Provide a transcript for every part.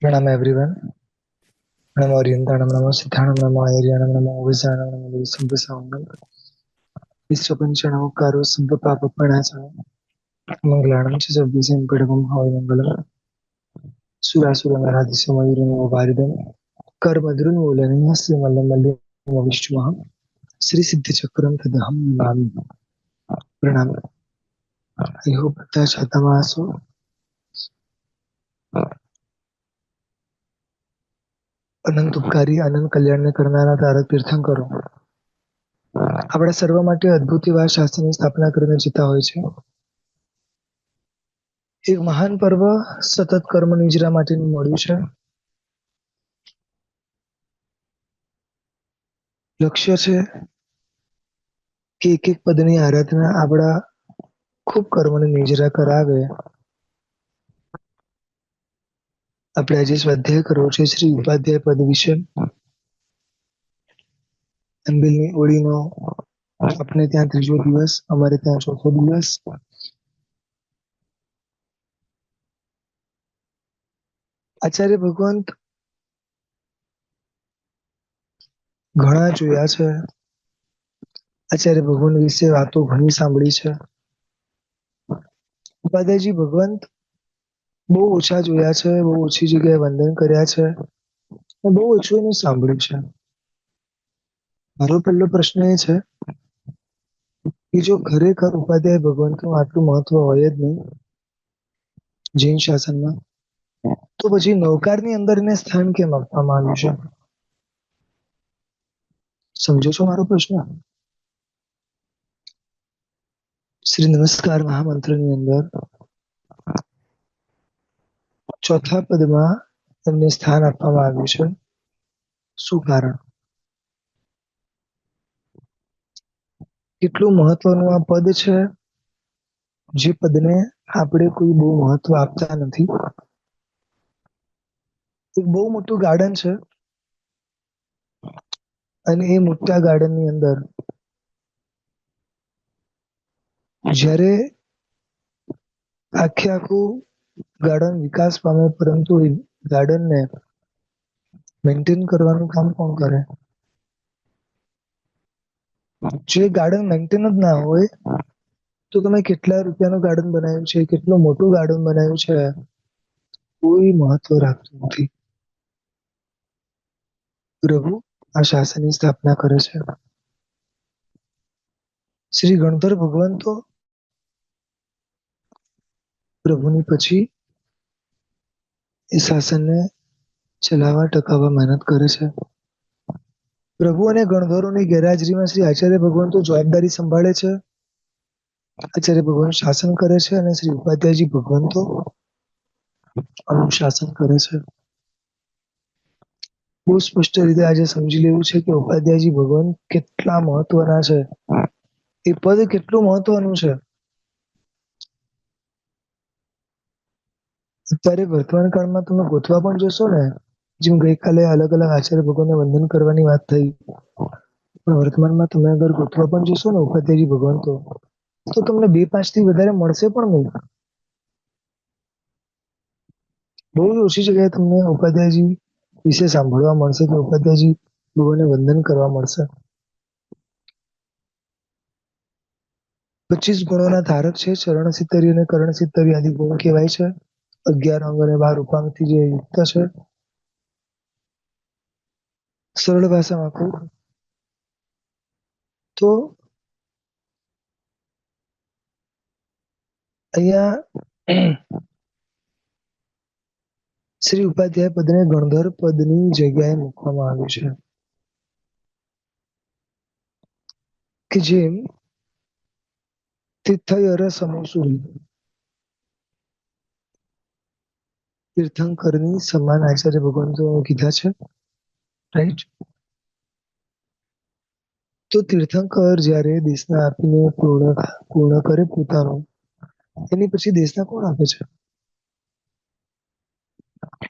Pranam everyone. Namo Orientanam, Namo Siddhanam, Namo Ayaryanam, Namo Vijanam, Namo Sambhasanam. Visvapanchana Karo Subha Papa Panachana. Mangalanam Chisabhisam Pedagam Havi Mangalam. Surasura Maradhisya Mayurim Varidam. Karmadrun Mulani Hasti Mallam Malli Vishwaham. Sri Siddhi Chakram Tadaham Nami. Pranam. I hope that Chatamaso. અનંત ઉપકારી અનંત કલ્યાણને કરનારા તારક તીર્થંકરો આપણા સર્વ માટે અદ્ભુત એવા શાસ્ત્રની સ્થાપના કરીને જીતા હોય છે. એક મહાન પર્વ સતત કર્મ નિજરા માટેનું મળ્યું છે. લક્ષ્ય છે કે એક એક પદની આરાધના આપણા ખૂબ કર્મને નિજરા કરાવે. આપણે આજે સ્વાધ્યાય કરવો છે શ્રી ઉપાધ્યાય પદ વિશે. અંબિલની ઓળીનો આપણે ત્યાં ત્રીજો દિવસ, અમારે ત્યાં ચોથો દિવસ. આચાર્ય ભગવંત ઘણા જોયા છે. આચાર્ય ભગવાન વિશે વાતો ઘણી સાંભળી છે. ઉપાધ્યાયજી ભગવંત બહુ ઓછા જોયા છે, બહુ ઓછી જગ્યાએ વંદન કર્યા છે, બહુ ઓછું એનું સાંભળ્યું છે. મારો પહેલો પ્રશ્ન એ છે કે જો ખરેખર ઉપાધ્યાય ભગવંતનું આટલું મહત્વ હોય જ નહીં જૈન શાસનમાં, તો પછી નવકારની અંદર એને સ્થાન કેમ આપવામાં આવ્યું છે? સમજો છો મારો પ્રશ્ન? શ્રી નમસ્કાર મહામંત્રની અંદર ચોથા પદમાં એમને સ્થાન આપવામાં આવ્યું છે. શું કારણ? કેટલું મહત્વનું આ પદ છે, જે પદને આપણે કોઈ બહુ મહત્વ આપતા નથી. એક બહુ મોટું ગાર્ડન છે અને એ મોટા ગાર્ડનની અંદર જ્યારે આખું ગાર્ડન વિકાસ પામે, પરંતુ એ ગાર્ડનને મેન્ટેન કરવાનું કામ કોણ કરે? જે ગાર્ડન મેન્ટેન જ ના હોય તો તમે કેટલા રૂપિયાનું ગાર્ડન બનાવ્યું છે, કેટલું મોટું ગાર્ડન બનાવ્યું છે, કોઈ મહત્વ રાખતું નથી. પ્રભુ આ શાસનની સ્થાપના કરે છે. શ્રી ગણધર ભગવંતો પ્રભુની પછી એ શાસનને ચલાવવા ટકાવવા મહેનત કરે છે. પ્રભુ અને ગણધરોની ગેરહાજરીમાં શ્રી આચાર્ય ભગવંતો જવાબદારી સંભાળે છે. આચાર્ય ભગવાન શાસન કરે છે અને શ્રી ઉપાધ્યાયજી ભગવંતો અનુશાસન કરે છે. બહુ સ્પષ્ટ રીતે આજે સમજી લેવું છે કે ઉપાધ્યાયજી ભગવાન કેટલા મહત્વના છે, એ પદ કેટલું મહત્વનું છે. અત્યારે વર્તમાન કાળમાં તમે ગોતવા પણ જશો ને, જેમ ગઈકાલે અલગ અલગ આચાર્ય ભગવાનને વંદન કરવાની વાત થઈ, પણ વર્તમાનમાં તમે અગર ગોતવા પણ જશો ને ઉપાધ્યાયજી ભગવાન તો તમને 2-5 થી વધારે મળશે પણ નહીં. બહુ જ ઓછી જગ્યાએ તમને ઉપાધ્યાયજી વિશે સાંભળવા મળશે કે ઉપાધ્યાયજી ભગવાનને વંદન કરવા મળશે. 25 ગુણોના ધારક છે. ચરણ સિત્તરી અને કરણ સિત્તરી આદિ ગુણ કહેવાય છે. 11 અંગ અને 12 ઉપાંગથી જે યુક્ત છે. સરળ ભાષામાં કહું તો અહીંયા શ્રી ઉપાધ્યાય પદને ગણધર પદની જગ્યાએ મૂકવામાં આવ્યું છે કે જેમ તીર્થયર સમોસુરી તીર્થંકરની સમાન આચાર્ય ભગવંતો કીધા છે, રાઈટ? તો તીર્થંકર જ્યારે દેશના આપીને પૂર્ણ કરે પોતાનું, એની પછી દેશના કોણ આપે છે?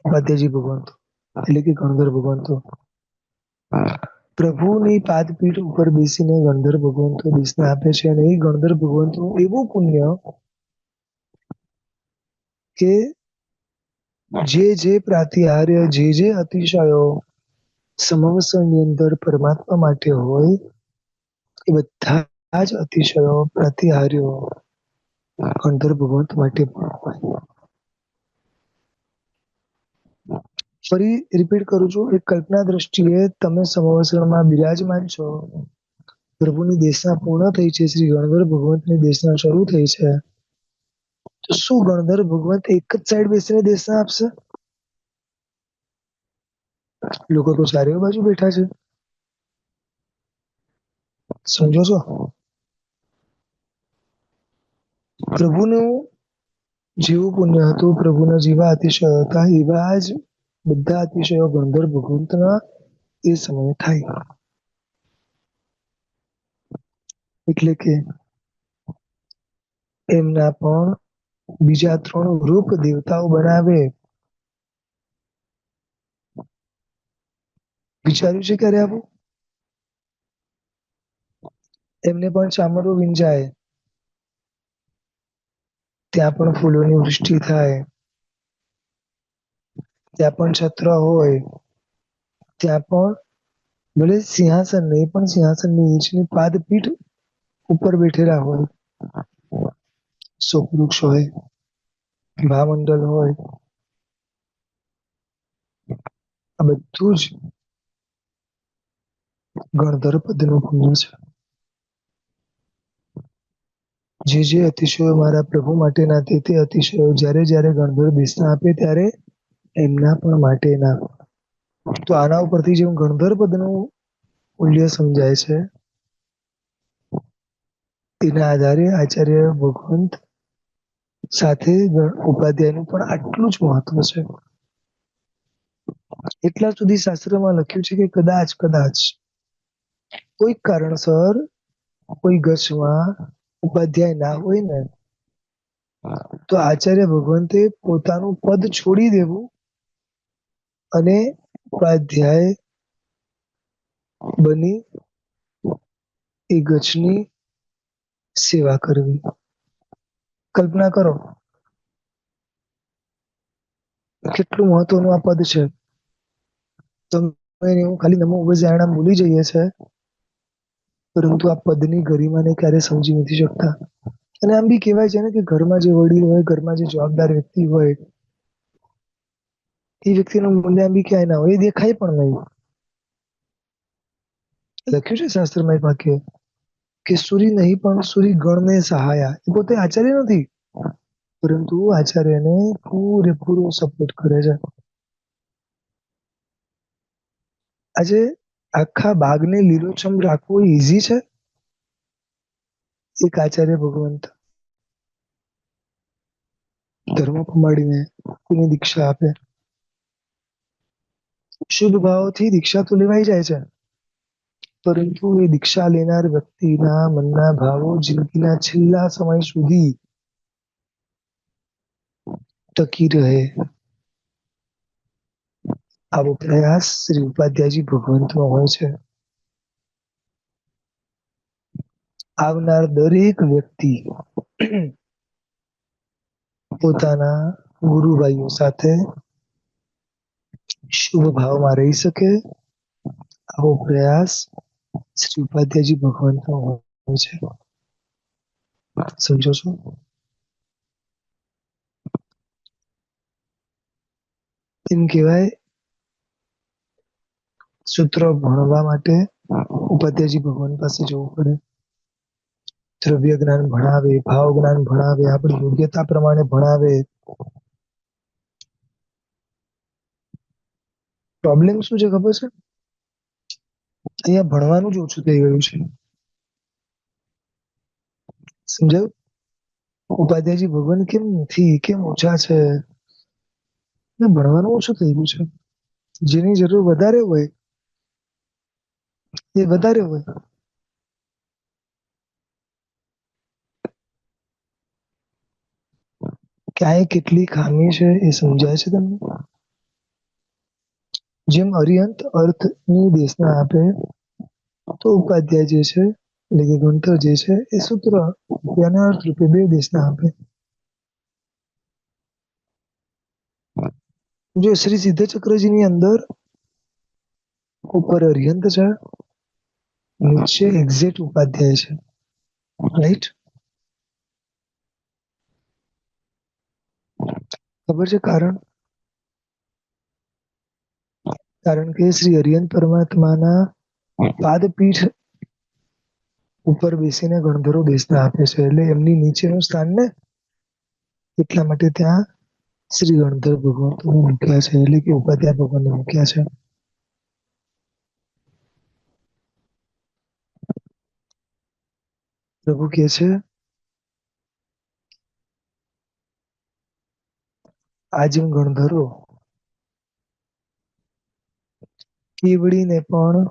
ઉપાધ્યાયજી ભગવંતો એટલે કે ગણધર ભગવંતો. પ્રભુની પાદપીઠ ઉપર બેસીને ગણધર ભગવંતો દેશને આપે છે અને એ ગણધર ભગવંતો એવું પુણ્ય કે જે પ્રાતિહાર્ય જે અતિશયો સમવસરની અંદર પરમાત્મા માટે હોય એ બધા જ અતિશયો પ્રતિહાર્યો ગણધર ભગવંત માટે પણ હોય. ફરી રિપીટ કરું છું, એક કલ્પના દ્રષ્ટિએ તમે સમવસરમાં બિરાજમાન છો. પ્રભુની દેશના પૂર્ણ થઈ છે, શ્રી ગણધર ભગવંતની દેશના શરૂ થઈ છે. તો શું ગણધર ભગવંત એક જ સાઈડ બેસીને દેશના આપશે? લોકો તો ચારે બાજુ બેઠા છે. સમજો છો? પ્રભુનું જેવું પુણ્ય હતું, પ્રભુના જેવા અતિશયો હતા, એવા જ બધા અતિશયો ગણધર ભગવંતના એ સમયે થાય. એટલે કે એમના પણ બીજા 3 રૂપ દેવતાઓ બનાવે. વિચાર્યું છે ક્યારે આવું? એમને પણ ચામડું વીંજાય, ત્યાં પણ ફૂલોની વૃષ્ટિ થાય, ત્યાં પણ છત્ર હોય, ત્યાં પણ ભલે સિંહાસન નહીં પણ સિંહાસનની નીચેની પાદપીઠ ઉપર બેઠેલા હોય, શોકવૃક્ષ હોય, ભામંડલ હોય, આ બધું જ ગણધર પદનું પુણ્ય છે. જે અતિશયો મારા પ્રભુ માટેના તે અતિશયો જ્યારે જ્યારે ગણધર દેશના આપે ત્યારે એમના પણ માટેના. તો આના ઉપરથી જેમ ગણધર પદનું મૂલ્ય સમજાય છે, તેના આધારે આચાર્ય ભગવંત સાથે ઉપાધ્યાયનું પણ આટલું જ મહત્વ છે. એટલા સુધી શાસ્ત્રમાં લખ્યું છે કે કદાચ કોઈ કારણસર કોઈ ગશમાં ઉપાધ્યાય ના હોય ને, તો આચાર્ય ભગવંતે પોતાનું પદ છોડી દેવું અને ઉપાધ્યાય બની એ ગચની સેવા કરવી. કલ્પના કરો કેટલું મહત્વનું આ પદ છે. તમે ખાલી નમો બુદ્ધાય ભૂલી જઈએ છે, પરંતુ આ પદની ગરિમાને ક્યારે સમજી નથી શકતા. અને આમ બી કહેવાય છે ને કે ઘરમાં જે વડીલ હોય, ઘરમાં જે જવાબદાર વ્યક્તિ હોય, એ વ્યક્તિનું મૂલ્ય બી ક્યાંય ના હોય, એ દેખાય પણ નહીં. લખ્યું છે શાસ્ત્રમાં એક વાક્ય કે સૂરી નહીં પણ સૂરી ગણને સહાયા. એ પોતે આચાર્ય નથી, પરંતુ આચાર્યને પૂરેપૂરો સપોર્ટ કરે છે. આજે આખા બાગને લીલોછમ રાખવો ઈઝી છે? એક આચાર્ય ભગવંત ધર્મ પંબાડીને કોઈને દીક્ષા આપે. શુભ ભાવથી દીક્ષા તો લેવાઈ જાય છે, પરંતુ એ દીક્ષા લેનાર વ્યક્તિના મનના ભાવો જિંદગીના છેલ્લા સમય સુધી ટકી રહે, આવો પ્રયાસ શ્રી ઉપાધ્યાયજી ભગવંતનો હોય છે. આવનાર દરેક વ્યક્તિ પોતાના ગુરુભાઈઓ સાથે શુભ ભાવમાં રહી શકે, આવો પ્રયાસ શ્રી ઉપાધ્યાયજી ભગવંતનો હોય છે. સમજો છો? એમ કહેવાય સૂત્રો ભણવા માટે ઉપાધ્યાયજી ભગવાન પાસે જવું પડે. દ્રવ્ય જ્ઞાન ભણાવે, ભાવ જ્ઞાન ભણાવે, આપણી યોગ્યતા પ્રમાણે ભણાવે. પ્રોબ્લેમ શું છે ખબર છે? અહીંયા ભણવાનું જ ઓછું થઈ ગયું છે. સમજાયું? ઉપાધ્યાયજી ભગવાન કેમ નથી, કેમ ઓછા છે? ભણવાનું ઓછું થઈ ગયું છે. જેની જરૂર વધારે હોય એ વધારે હોય. ક્યાંય કેટલી ખામી છે એ સમજાય છે તમને? જેમ અરિહંત અર્થની દેશના આપે, તો ઉપાધ્યાય જે છે એટલે કે ગણતર જે છે એ સૂત્ર રૂપિયાના અર્થ રૂપે 2 દેશના આપે. જો શ્રી સિદ્ધ ચક્રજીની અંદર ઉપર અરિહંત છે, નીચે એક્ઝેક્ટ ઉપાધ્યાય છે, રાઈટ? ખબર છે કારણ? કારણ કે શ્રી અરિહંત પરમાત્માના પાદપીઠ ઉપર બેસીને ગણધરો બેસતા આપે છે, એટલે એમની નીચેનું સ્થાન ને એટલા માટે ત્યાં શ્રી ગણધર ભગવાન મૂક્યા છે, એટલે કે ઉપાધ્યાય ભગવાન મૂક્યા છે. પ્રભુ કે છે આ જેમ ગણધરો કેવડીને પણ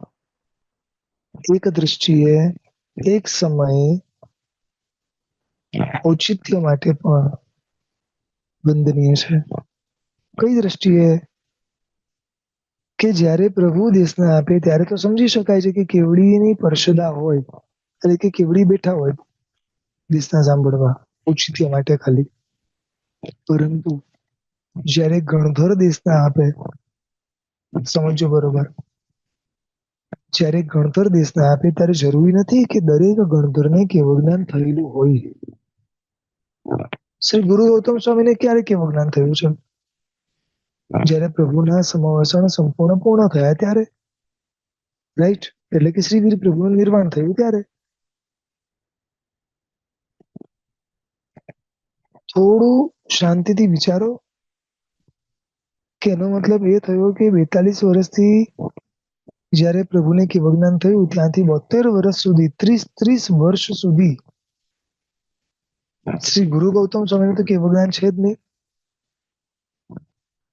એક દ્રષ્ટિએ એક સમયે ઔચિત્ય માટે પણ વંદનીય છે. કઈ દ્રષ્ટિએ? કે જ્યારે પ્રભુ દેશના આપે ત્યારે તો સમજી શકાય છે કે કેવડીની પરષદા હોય, એટલે કે કેવડી બેઠા હોય દેશના સાંભળવા ઔચિત્ય માટે ખાલી. પરંતુ જ્યારે ગણધર દેશના આપે, સમજો બરોબર, જ્યારે ગણધર દેશના આપે ત્યારે જરૂરી નથી કે દરેક ગણધરને કેવળ જ્ઞાન થયેલું હોય. શ્રી ગુરુ ગૌતમ સ્વામીને ક્યારે કેવું જ્ઞાન થયું છે? જ્યારે પ્રભુના સમાવસન સંપૂર્ણ પૂર્ણ થયા ત્યારે, રાઈટ? એટલે કે શ્રી વીર પ્રભુનું નિર્વાણ થયું ત્યારે. થોડું શાંતિથી વિચારો કે એનો મતલબ એ થયો કે 42 વર્ષથી જ્યારે પ્રભુને કેવળ જ્ઞાન થયું ત્યાંથી 72 વર્ષ સુધી 30 વર્ષ સુધી શ્રી ગુરુ ગૌતમ સ્વામીને તો કેવળ જ્ઞાન છે જ નહીં.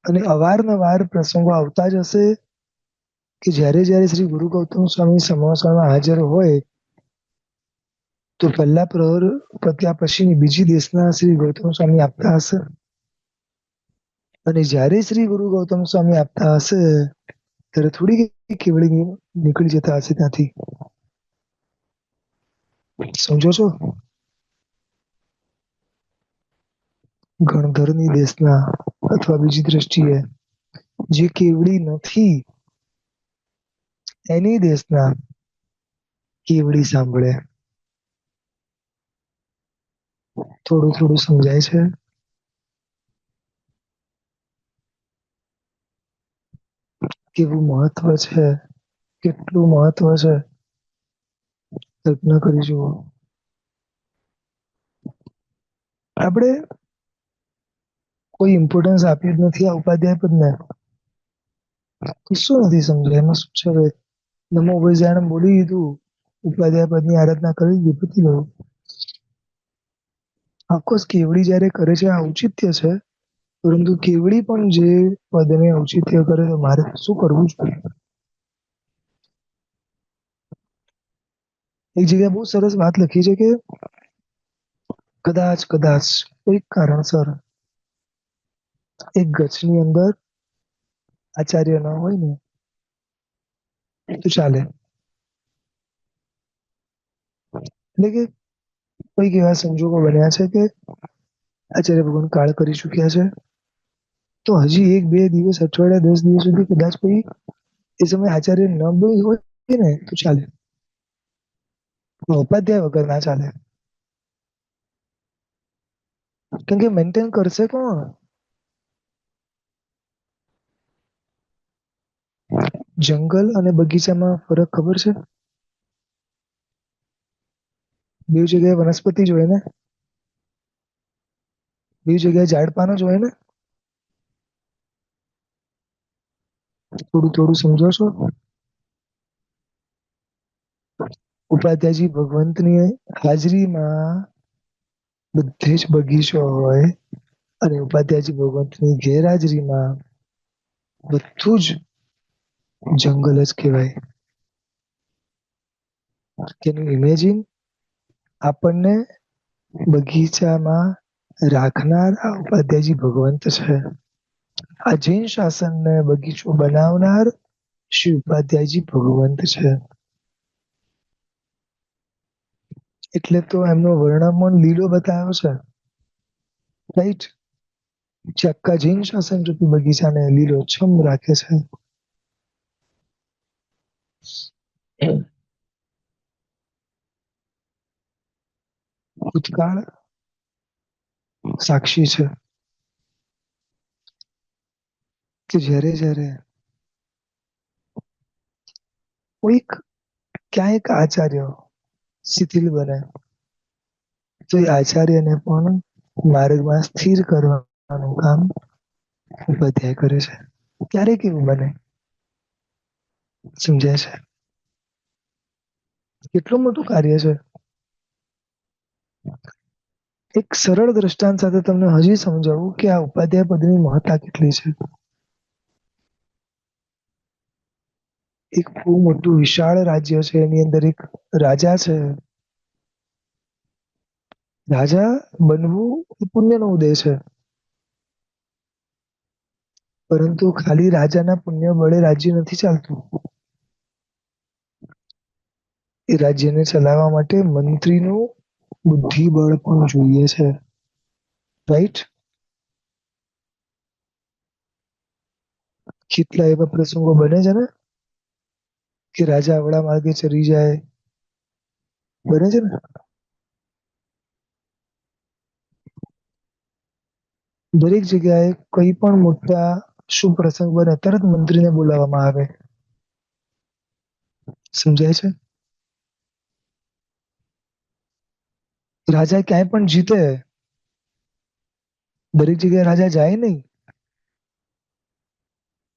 અને અવારનવાર પ્રસંગો આવતા જ હશે કે જ્યારે જ્યારે શ્રી ગુરુ ગૌતમ સ્વામી સમાવસામાં હાજર હોય તો પહેલા પ્રહર પત્યા પછીની બીજી દેશના શ્રી ગૌતમ સ્વામી આપતા હશે. અને જ્યારે શ્રી ગુરુ ગૌતમ સ્વામી આપતા હશે ત્યારે થોડી કેવડી નીકળી જતા હશે ત્યાંથી. સમજો છો? ગણધરની દેશના અથવા બીજી દ્રષ્ટિએ જે કેવડી નથી એની દેશના કેવડી સાંભળે. થોડું થોડું સમજાય છે? કેવું મહત્વ છે, કેટલું મહત્વ છે, કલ્પના કરી જુઓ. આપણે કોઈ ઇમ્પોર્ટન્સ આપ્યું જ નથી આ ઉપાધ્યાય પદને. શું નથી સમજાય? એમાં શું છે? હવે નમો વૈજાણમ બોલી દીધું, ઉપાધ્યાય પદની આરાધના કરી દીધી, પતી ગયું. ઓફકોર્સ કેવડી જયારે કરે છે આ ઔચિત્ય છે, પરંતુ કેવડી પણ જે પદને ઔચિત્ય કરે તો મારે શું કરવું જોઈએ? એક જગ્યાએ બહુ સરસ વાત લખી છે કે કદાચ કોઈક કારણસર એક ગચ્છની અંદર આચાર્ય ન હોય ને તો ચાલે. એટલે કે કોઈક એવા સંજોગો બન્યા છે કે આચાર્ય ભગવાન કાળ કરી ચુક્યા છે, તો હજી 1-2 દિવસ, અઠવાડિયા, 10 દિવસ સુધી કદાચ કોઈ એ સમય આચાર્ય ન બી હોય ને તો ચાલે. ઉપાધ્યાય વગર ના ચાલે. કેમ કે મેન્ટેન કરશે કોણ? જંગલ અને બગીચામાં ફરક ખબર છે? બે જગ્યાએ વનસ્પતિ જ હોય ને, બે જગ્યાએ ઝાડ પાન જ હોય ને. થોડું થોડું સમજો છો? ઉપાધ્યાયજી ભગવંતની હાજરીમાં બધે જ બગીચો હોય અને ઉપાધ્યાયજી ભગવંતની ગેરહાજરીમાં બધું જ જંગલ જ કહેવાય. Can you imagine? આપણને બગીચામાં રાખનાર આ ઉપાધ્યાયજી ભગવંત છે. આ જૈન શાસનને બગીચો બનાવનાર શ્રી ઉપાધ્યાયજી ભગવંત છે. એટલે તો એમનો વર્ણમન લીલો બતાવ્યો છે, રાઈટ? જે આખા જૈન શાસન રૂપી બગીચાને લીલોછમ રાખે છે. ભૂતકાળ સાક્ષી છે કે જ્યારે જ્યારે કોઈક ક્યાંક આચાર્ય શિથિલ બને તો એ આચાર્યને પણ માર્ગમાં સ્થિર કરવાનું કામ ઉપાધ્યાય કરે છે. ક્યારેક એવું બને, સમજાય છે? કેટલું મોટું કાર્ય છે. એક સરળ દ્રષ્ટાંત સાથે તમને હજી સમજાવું કે આ ઉપાધ્યાય પદની મહત્તા કેટલી છે. એક બહુ મોટું વિશાળ રાજ્ય છે, એની અંદર એક રાજા છે. રાજા બનવું એ પુણ્યનો ઉદય છે. પરંતુ ખાલી રાજાના પુણ્ય વડે રાજ્ય નથી ચાલતું. એ રાજ્યને ચલાવવા માટે મંત્રીનું બુદ્ધિબળ પણ જોઈએ છે. રાઈટ? કેટલા એવા પ્રસંગો બને છે ને કે રાજા અવળા માર્ગે ચરી જાય, બને છે ને? દરેક જગ્યાએ કઈ પણ મોટા શુભ પ્રસંગ બને તરત મંત્રીને બોલાવવામાં આવે. સમજાય છે? રાજા ક્યાંય પણ જીતે, દરેક જગ્યાએ રાજા જાય નહીં,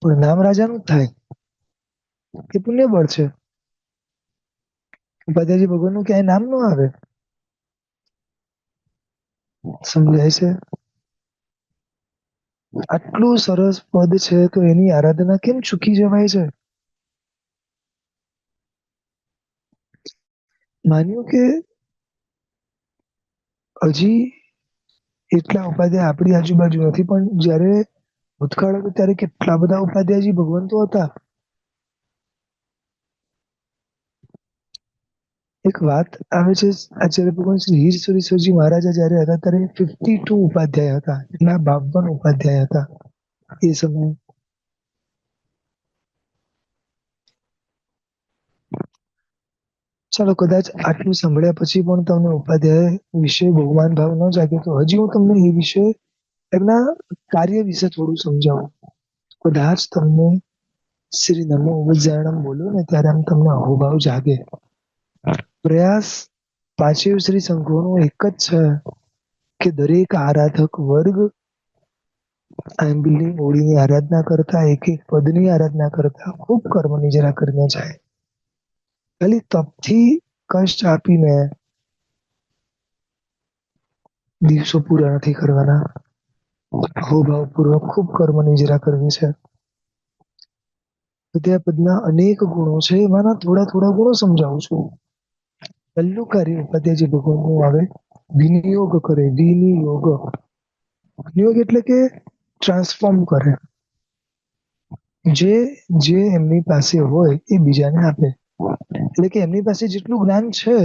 પણ નામ રાજાનું જ થાય. એ પુણ્ય બળ છે. ઉપાધ્યાયજી ભગવાનનું ક્યાંય નામ ન આવે. સમજાય છે? આટલું સરસ પદ છે તો એની આરાધના કેમ ચૂકી જવાય છે? માન્યું કે હજી એટલા ઉપાધ્યાય આપણી આજુબાજુ નથી, પણ જયારે ભૂતકાળ હતો ત્યારે કેટલા બધા ઉપાધ્યાયજી ભગવંતો હતા. એક વાત આવે છે, આચાર્ય ભગવાન શ્રી હીરસુરેશ્વરજી મહારાજા જયારે હતા ત્યારે 52 ઉપાધ્યાય હતા. એટલા 52 ઉપાધ્યાય હતા એ સમયે. ચાલો, કદાચ આટલું સાંભળ્યા પછી પણ તમને ઉપાધ્યાય વિશે ભગવાન ભાવ ન જાગે તો હજી હું તમને એ વિશે એમના કાર્ય વિશે થોડું સમજાવું. કદાચ તમને શ્રી નમો ઉપજાણમ બોલો ને ત્યારે આમ તમને અહોભાવ જાગે. પ્રયાસ પાંચેય શ્રી સંઘોનો એક જ છે કે દરેક આરાધક વર્ગ આંબિલની ઓળીની આરાધના કરતા, એક એક પદની આરાધના કરતા ખૂબ કર્મ નિજરા કરીને જાય. ખાલી તપથી કષ્ટ આપીને દિવસો પૂરા નથી કરવાના. અહોભાવપૂર્વક ખૂબ કર્મ નિજરા કરવી છે. પદના અનેક ગુણો છે, એમાંના થોડા થોડા ગુણો સમજાવું છું. પહેલું કાર્ય ઉપાધ્યાયજી ભગવાનનું આવે, વિનિયોગ કરે. વિનિયોગ, વિનિયોગ એટલે કે ટ્રાન્સફોર્મ કરે. જે એમની પાસે હોય એ બીજાને આપે. એટલે કે એમની પાસે જેટલું જ્ઞાન છે,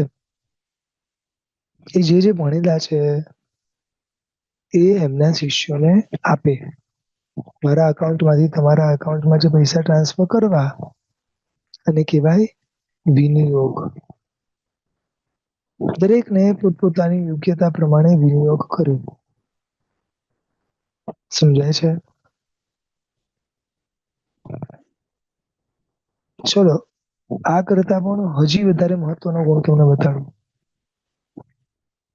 એ જે ભણેલા છે એ એમના શિષ્યોને આપે. મારા અકાઉન્ટમાંથી તમારા અકાઉન્ટમાં જે પૈસા ટ્રાન્સફર કરવા, અને કહેવાય વિનિયોગ. દરેકને પોતપોતાની યોગ્યતા પ્રમાણે વિનિયોગ કર્યો. સમજાય છે? ચલો, આ કરતા પણ હજી વધારે મહત્વનો ગુણ તમને બતાડું.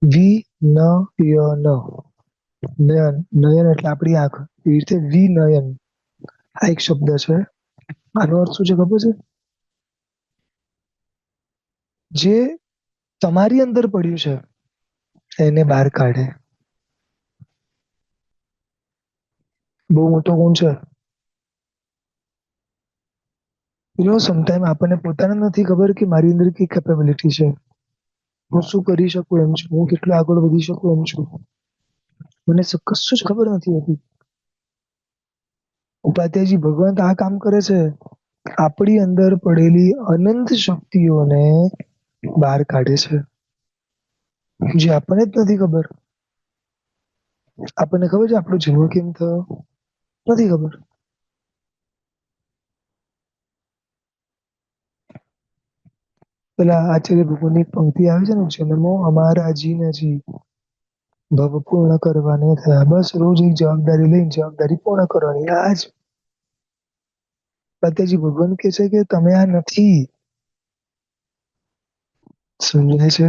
વિનયન. નયન, નયન એટલે આપણી આંખ. એ રીતે વિનયન આ એક શબ્દ છે. આનો અર્થ શું છે ખબર છે? જે તમારી અંદર પડ્યું છે એને બહાર કાઢે. બહુ મોટો ગુણ છે. સમટાઈમ આપણને પોતાને નથી ખબર કે મારી અંદર કઈ કેપેબિલિટી છે, હું શું કરી શકું એમ છું, હું કેટલો આગળ વધી શકું એમ છું. મને કશું જ ખબર નથી હોતી. ઉપાધ્યાયજી ભગવાન આ કામ કરે છે, આપણી અંદર પડેલી અનંત શક્તિઓને બહાર કાઢે છે, જે આપણને જ નથી ખબર. આપણને ખબર છે આપણો જન્મ કેમ થયો? નથી ખબર. પેલા આચાર્ય ભગવાનની પંક્તિ આવે છે ને, જન્મો અમારા જી ભવ પૂર્ણ કરવાને થયા. બસ રોજ એક જવાબદારી લઈને જવાબદારી પૂર્ણ કરવાની. આજ પાત્યાજી ભગવાન કે છે કે તમે આ નથી. સમજાય છે?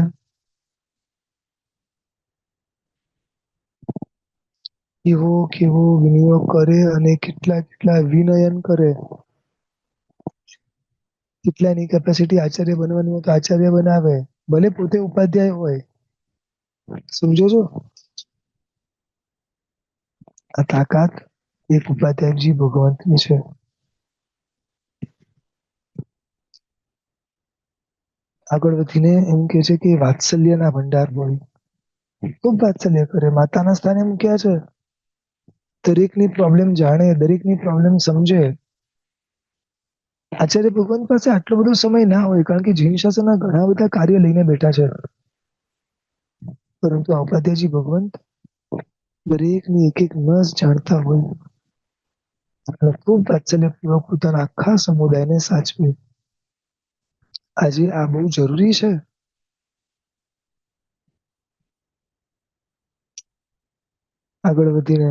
કેવો કેવો વિનિયોગ કરે અને કેટલા કેટલા વિનયન કરે. કેટલાની કેપેસિટી આચાર્ય બનવાની હોય તો આચાર્ય બનાવે. ભલે પોતે ઉપાધ્યાય હોય. સમજો છો? આ તાકાત એક ઉપાધ્યાયજી ભગવંતની છે. આગળ વધીને એમ કે છે કે વાત્સલ્યના ભંડાર હોય. ખૂબ વાત્સલ્ય કરે. માતાના સ્થાને મૂક્યા છે. દરેકની પ્રોબ્લેમ જાણે, દરેકની પ્રોબ્લેમ સમજે. આચાર્ય ભગવાન પાસે આટલો બધો સમય ના હોય, કારણ કે જૈન શાસનના ઘણા બધા કાર્ય લઈને બેઠા છે. પરંતુ આ ઉપાધ્યાયજી ભગવંત દરેકની એક એક નસ જાણતા હોય. અને ખૂબ વાત્સલ્યપૂર્વક પોતાના આખા સમુદાયને સાચવે. આજે આ બહુ જરૂરી છે. આગળ વધીને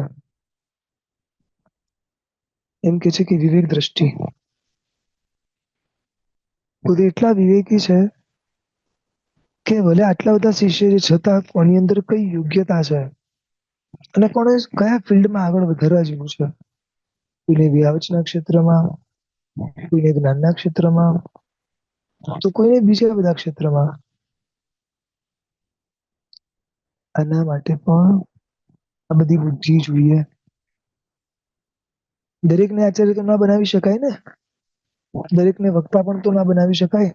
એમ કે છે કે વિવેક દ્રષ્ટિ. પોતે એટલા વિવેકી છે કે ભલે આટલા બધા શિષ્ય છે છતાં કોની અંદર કઈ યોગ્યતા છે અને કોને કયા ફિલ્ડમાં આગળ વધારવા જેવું છે. કોઈને વ્યાવચના ક્ષેત્રમાં, કોઈને જ્ઞાનના ક્ષેત્રમાં, તો કોઈને બીજા બધા ક્ષેત્રમાં. આના માટે પણ આ બધી બુદ્ધિ જોઈએ. દરેકને આચાર્ય તો ના બનાવી શકાય ને. દરેકને વક્તા પણ તો ના બનાવી શકાય.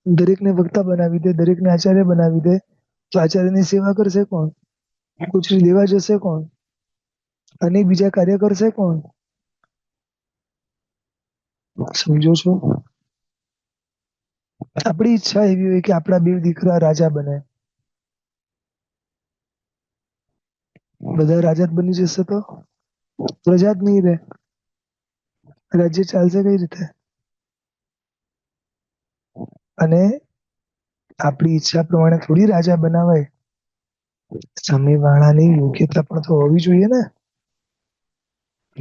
દરેકને વક્તા બનાવી દે, દરેકને આચાર્ય બનાવી દે, તો આચાર્યની સેવા કરશે કોણ? કુછડી લેવા જશે કોણ? અને બીજા કાર્ય કરશે કોણ? સમજો છો? આપણી ઈચ્છા એવી હોય કે આપણા બે દીકરા રાજા બને. બધા રાજા જ બની જશે તો પ્રજા જ નહીં રહે. રાજ્ય ચાલશે કઈ રીતે? અને આપણી ઈચ્છા પ્રમાણે થોડી રાજા બનાવાય. સામેવાળાની યોગ્યતા પણ તો હોવી જોઈએ ને.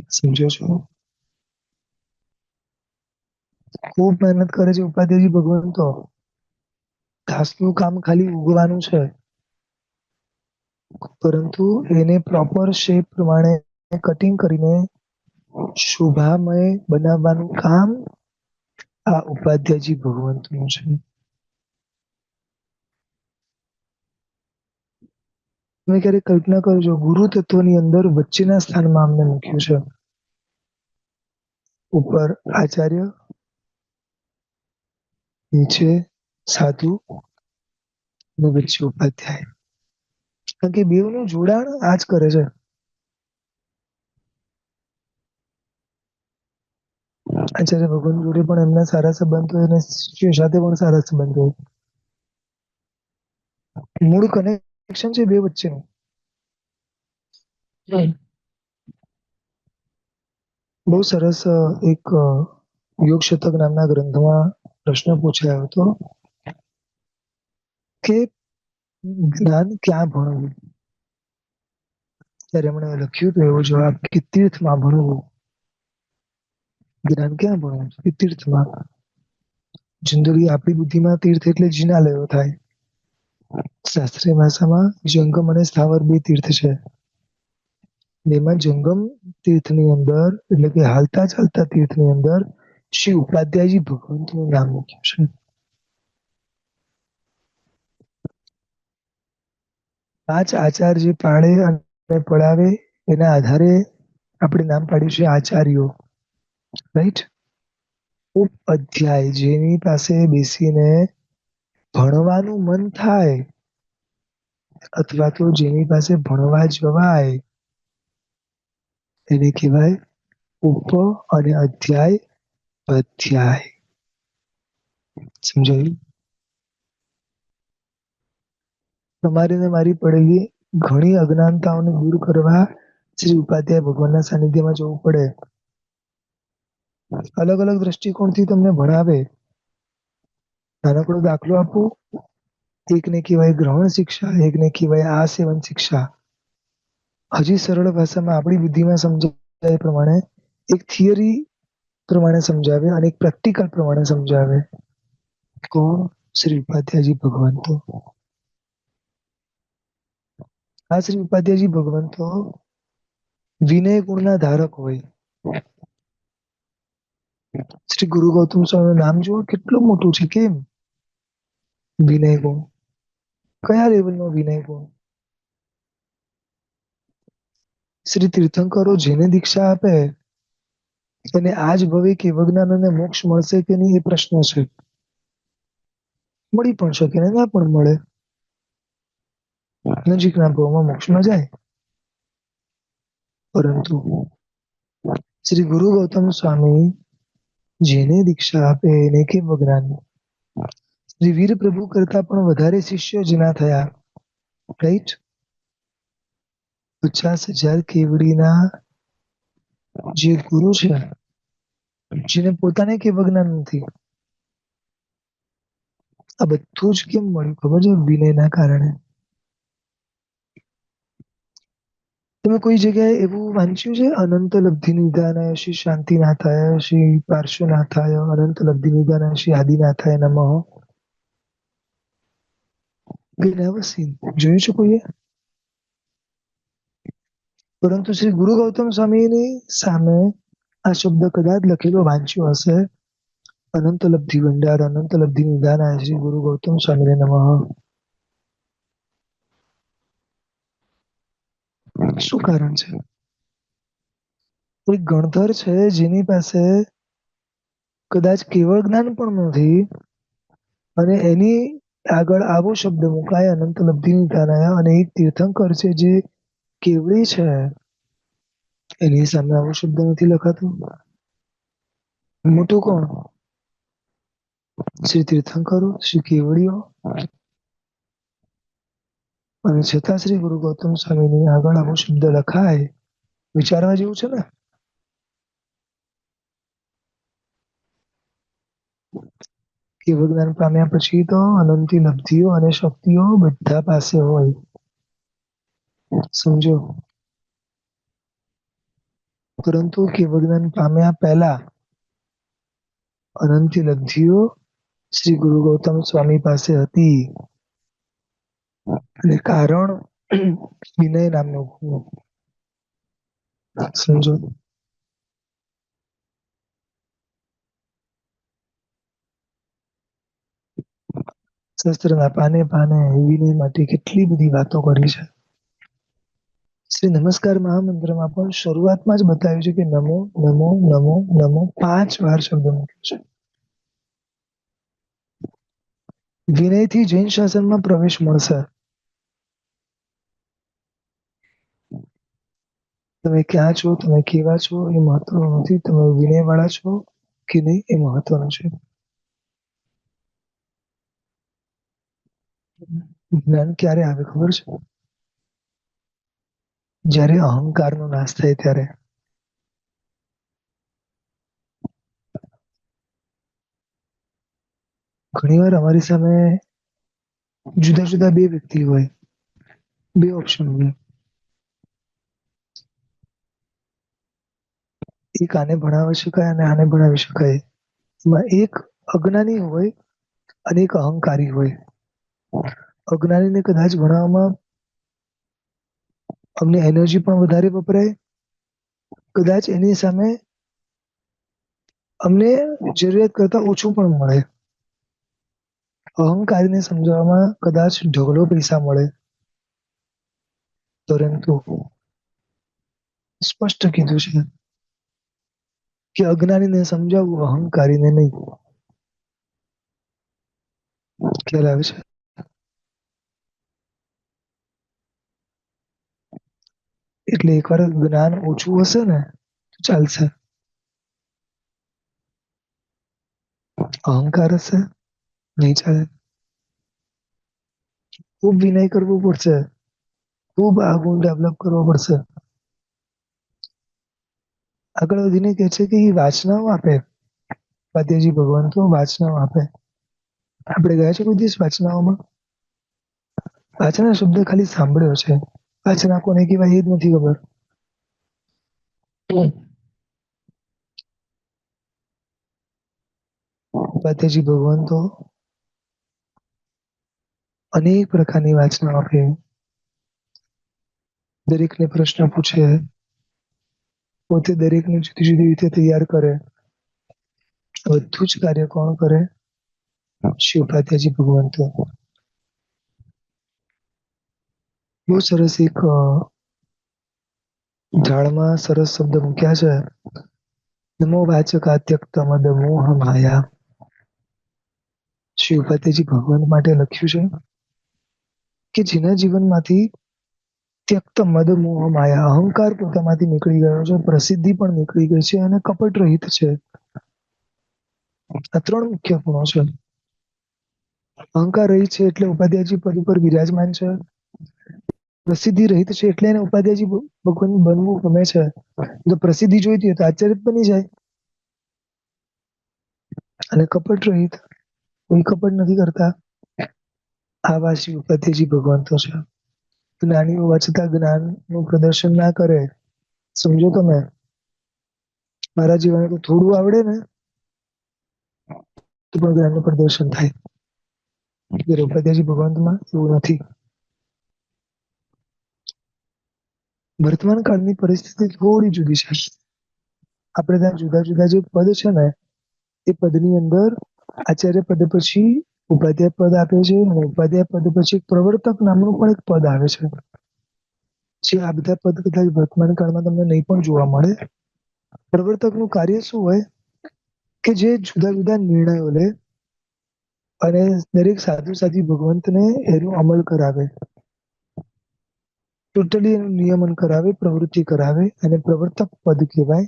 સમજો છો? ખૂબ મહેનત કરે છે ઉપાધ્યાયજી ભગવાન તો. ઘાસનું કામ ખાલી ઉગવાનું છે. પરંતુ એને પ્રોપર શેપ પ્રમાણે કટિંગ કરીને શોભામય બનાવવાનું કામ આ ઉપાધ્યાયજી ભગવંતનું છે. તમે ક્યારેક કલ્પના કરજો, ગુરુ તત્વની અંદર વચ્ચેના સ્થાનમાં અમને મૂક્યું છે. ઉપર આચાર્ય, નીચે સાધુ અને વચ્ચે ઉપાધ્યાય. કારણ કે બેવનું જોડાણ આ જ કરે છે. આચાર્ય ભગવાન જોડે પણ એમના સારા સંબંધ હોય અને શિષ્ય સાથે પણ સારા સંબંધ હોય. મૂળ કનેક્શન છે બે વચ્ચેનું. બહુ સરસ એક યોગ શતક નામના ગ્રંથમાં પ્રશ્ન પૂછાયો હતો કે જ્ઞાન ક્યાં ભણવું? ત્યારે એમણે લખ્યું તો એવો જવાબ કે તીર્થમાં ભણવું. જ્ઞાન ક્યાં ભણવું? કે તીર્થમાં. જનરલી આપણી બુદ્ધિમાં તીર્થ એટલે જિનાલયો થાય. શાસ્ત્રીય ભાષામાં જંગમ અને સ્થાવર બે તીર્થ છે. એમાં જંગમ તીર્થની અંદર એટલે કે હાલતા ચાલતા તીર્થની અંદર શ્રી ઉપાધ્યાયજી ભગવંતનું નામ મૂક્યું છે. પાંચ આચાર જે પાળે અને પડાવે એના આધારે આપણે નામ પાડ્યું છે આચાર્યો. રાઈટ? અધ્યાય જેની પાસે બેસીને ભણવાનું મન થાય અથવા તો જેની પાસે ભણવા જવાય એને કહેવાય ઉપ અને અધ્યાય અધ્યાય. સમજાયું? તમારી ને મારી પડેલી ઘણી અજ્ઞાનતાઓને દૂર કરવા શ્રી ઉપાધ્યાય ભગવાનના સાનિધ્યમાં જવું પડે. અલગ અલગ દ્રષ્ટિકોણથી તમને ભણાવે. નાનકડો દાખલો આપું. એકને કહેવાય ગ્રહણ શિક્ષા, એકને કહેવાય આસેવન શિક્ષા. હજી સરળ ભાષામાં આપણી બુદ્ધિમાં સમજાય એ પ્રમાણે એક થિયરી પ્રમાણે સમજાવે અને એક પ્રેક્ટિકલ પ્રમાણે સમજાવે. કોણ? શ્રી ઉપાધ્યાયજી ભગવંતો. આ શ્રી ઉપાધ્યાયજી ભગવંતો વિનય ગુણના ધારક હોય. શ્રી ગુરુ ગૌતમ સ્વામીનું નામ જુઓ કેટલું મોટું છે. કેમ? વિનય ગુણ. કયા લેવલનો વિનય ગુણ? શ્રી તીર્થંકરો જેને દીક્ષા આપે અને આજ ભવે કેવળ જ્ઞાન અને મોક્ષ મળશે કે નહીં એ પ્રશ્ન છે. મળી પણ શકે ને ના પણ મળે. નજીકના ભાવમાં મોક્ષમાં જાય. પરંતુ શ્રી ગુરુ ગૌતમ સ્વામી જેને દીક્ષા આપે એને કેવું જ્ઞાન. શ્રી વીર પ્રભુ કરતા પણ વધારે શિષ્યો જેના થયા. રાઈટ? 50,000 કેવડીના જે ગુરુ છે, જેને પોતાને કેવું જ્ઞાન નથી. આ બધું જ કેમ મળ્યું ખબર છે? વિનયના કારણે. તમે કોઈ જગ્યાએ એવું વાંચ્યું છે? અનંત લબ્ધિ નિધાનાય શ્રી શાંતિનાથાય શ્રી પાર્શ્વનાથાય અનંત લબ્ધિ નિધાનાય શ્રી આદિનાથાય નમઃ. જોયું છે કોઈએ? પરંતુ શ્રી ગુરુ ગૌતમ સ્વામીની સામે આ શબ્દ કદાચ લખેલો વાંચ્યો હશે. અનંત લબ્ધિ ભંડાર અનંત લબ્ધિ નિધાનાય શ્રી ગુરુ ગૌતમ સ્વામીને નમઃ. શું કારણ છે? કોઈ ગણધર છે જેની પાસે કદાચ કેવળ જ્ઞાન પણ નથી અને એની આગળ આવો શબ્દ મુકાય અનંત લબ્ધિ નિધાનાય અને એક તીર્થંકર છે જે કેવડી છે એની સામે આવો શબ્દ નથી લખાતો. મોટું કોણ? શ્રી તીર્થંકરો, શ્રી કેવડીઓ. અને છતાં શ્રી ગુરુ ગૌતમ સ્વામીની આગળ આવો શબ્દ લખાય, વિચારવા જેવું છે ને. કેવળ જ્ઞાન પામ્યા પછી તો અનંતી લબ્ધિઓ અને શક્તિઓ બધા પાસે હોય. સમજો. પરંતુ કેવળ જ્ઞાન પામ્યા પહેલા અનંતી લબ્ધિઓ શ્રી ગુરુ ગૌતમ સ્વામી પાસે હતી. અને કારણ વિનય નામનો ગુણ. સમજો. શાસ્ત્રના પાને પાને વિનય માટે કેટલી બધી વાતો કરી છે. શ્રી નમસ્કાર મહામંત્રમાં પણ શરૂઆતમાં જ બતાવ્યું છે કે નમો નમો નમો નમો 5 વાર શબ્દ મૂક્યો છે. વિનયથી જૈન શાસનમાં પ્રવેશ મળશે. તમે ક્યાં છો, તમે કેવા છો એ મહત્વનું નથી. તમે વિનયવાળા છો કે નહીં એ મહત્વનું છે. જ્ઞાન ક્યારે આવે ખબર છે? જ્યારે અહંકારનો નાશ થાય ત્યારે. ઘણીવાર અમારી સામે જુદા જુદા બે વ્યક્તિ હોય, બે ઓપ્શન હોય. એક આને ભણાવી શકાય અને આને ભણાવી શકાય. એમાં એક અજ્ઞાની હોય અને એક અહંકારી હોય. અજ્ઞાનીને કદાચ ભણાવવામાં અમને એનર્જી પણ વધારે વપરાય, કદાચ એની સામે અમને જરૂરિયાત કરતા ઓછું પણ મળે. અહંકારીને સમજાવવામાં કદાચ ઢગલો પૈસા મળે. પરંતુ સ્પષ્ટ કીધું છે કે અજ્ઞાનીને સમજાવવું, અહંકારીને નહીં. ખ્યાલ આવે છે? એટલે એકવાર જ્ઞાન ઓછું હશે ને તો ચાલશે. અહંકાર હશે નહીં ચાલે. ખૂબ વિનય કરવું પડશે. ખૂબ આ ગુણ ડેવલપ કરવો પડશે. આગળ વધીને કહે છે કે એ વાસનાઓ આપે. પાતેજી ભગવાન તો વાસનાઓ આપે. આપણે ગયા છે કોઈ દિવસ વાસનાઓમાં? વાસના શબ્દ ખાલી સાંભળ્યો છે. વાસના કોને કહેવાય એ જ નથી ખબર. પાતેજી ભગવાન તો અનેક પ્રકારની વાસના આપે. દરેકને પ્રશ્ન પૂછે, પોતે દરેકને જુદી જુદી રીતે તૈયાર કરે. બધું જ કાર્ય કોણ કરે? શિવ પાતેજી ભગવાન તો બહુ સરસ એક ઝાડમાં સરસ શબ્દ મૂક્યા છે. નમો વાચકાત્યક્ત મદ મોહ માયા. શિવ પાતેજી ભગવાન માટે લખ્યું છે કે જેના જીવનમાંથી ત્યક્ત મદ મોહ માયા, અહંકાર પોતામાંથી નીકળી ગયો છે, પ્રસિદ્ધિ પણ નીકળી ગઈ છે અને કપટ રહિત છે. આ ત્રણ મુખ્ય ગુણો છે. અહંકાર રહિત છે એટલે ઉપાધ્યાયજી પદ ઉપર વિરાજમાન છે. પ્રસિદ્ધિ રહિત છે એટલે એને ઉપાધ્યાયજી ભગવાન બનવું ગમે છે. જો પ્રસિદ્ધિ જોઈતી હોય તો આચાર્ય બની જાય. અને કપટ રહિત, કોઈ કપટ નથી કરતા. આવા શિવ પાતેજી ભગવાન તો છે. જ્ઞાનીઓ વાંચતા જ્ઞાનનું પ્રદર્શન ના કરે. સમજો તમે? મારા જીવને તો થોડું આવડે ને તો પણ જ્ઞાનનું પ્રદર્શન થાય. ઉપાધ્યાયજી ભગવાનમાં એવું નથી. વર્તમાન કાળની પરિસ્થિતિ થોડી જુદી છે. આપણે ત્યાં જુદા જુદા જે પદ છે ને એ પદની અંદર આચાર્ય પદ પછી ઉપાધ્યાય પદ આપે છે અને ઉપાધ્યાય પદ પછી પ્રવર્તક નામનું પણ એક પદ આવે છે. જે આ બધા પદ કદાચ વર્તમાન કાળમાં તમને નહીં પણ જોવા મળે. પ્રવર્તકનું કાર્ય શું હોય કે જે જુદા જુદા નિર્ણયો લે અને દરેક સાધુ સાધી ભગવંતને એનું અમલ કરાવે. ટોટલી એનું નિયમન કરાવે, પ્રવૃત્તિ કરાવે અને પ્રવર્તક પદ કહેવાય.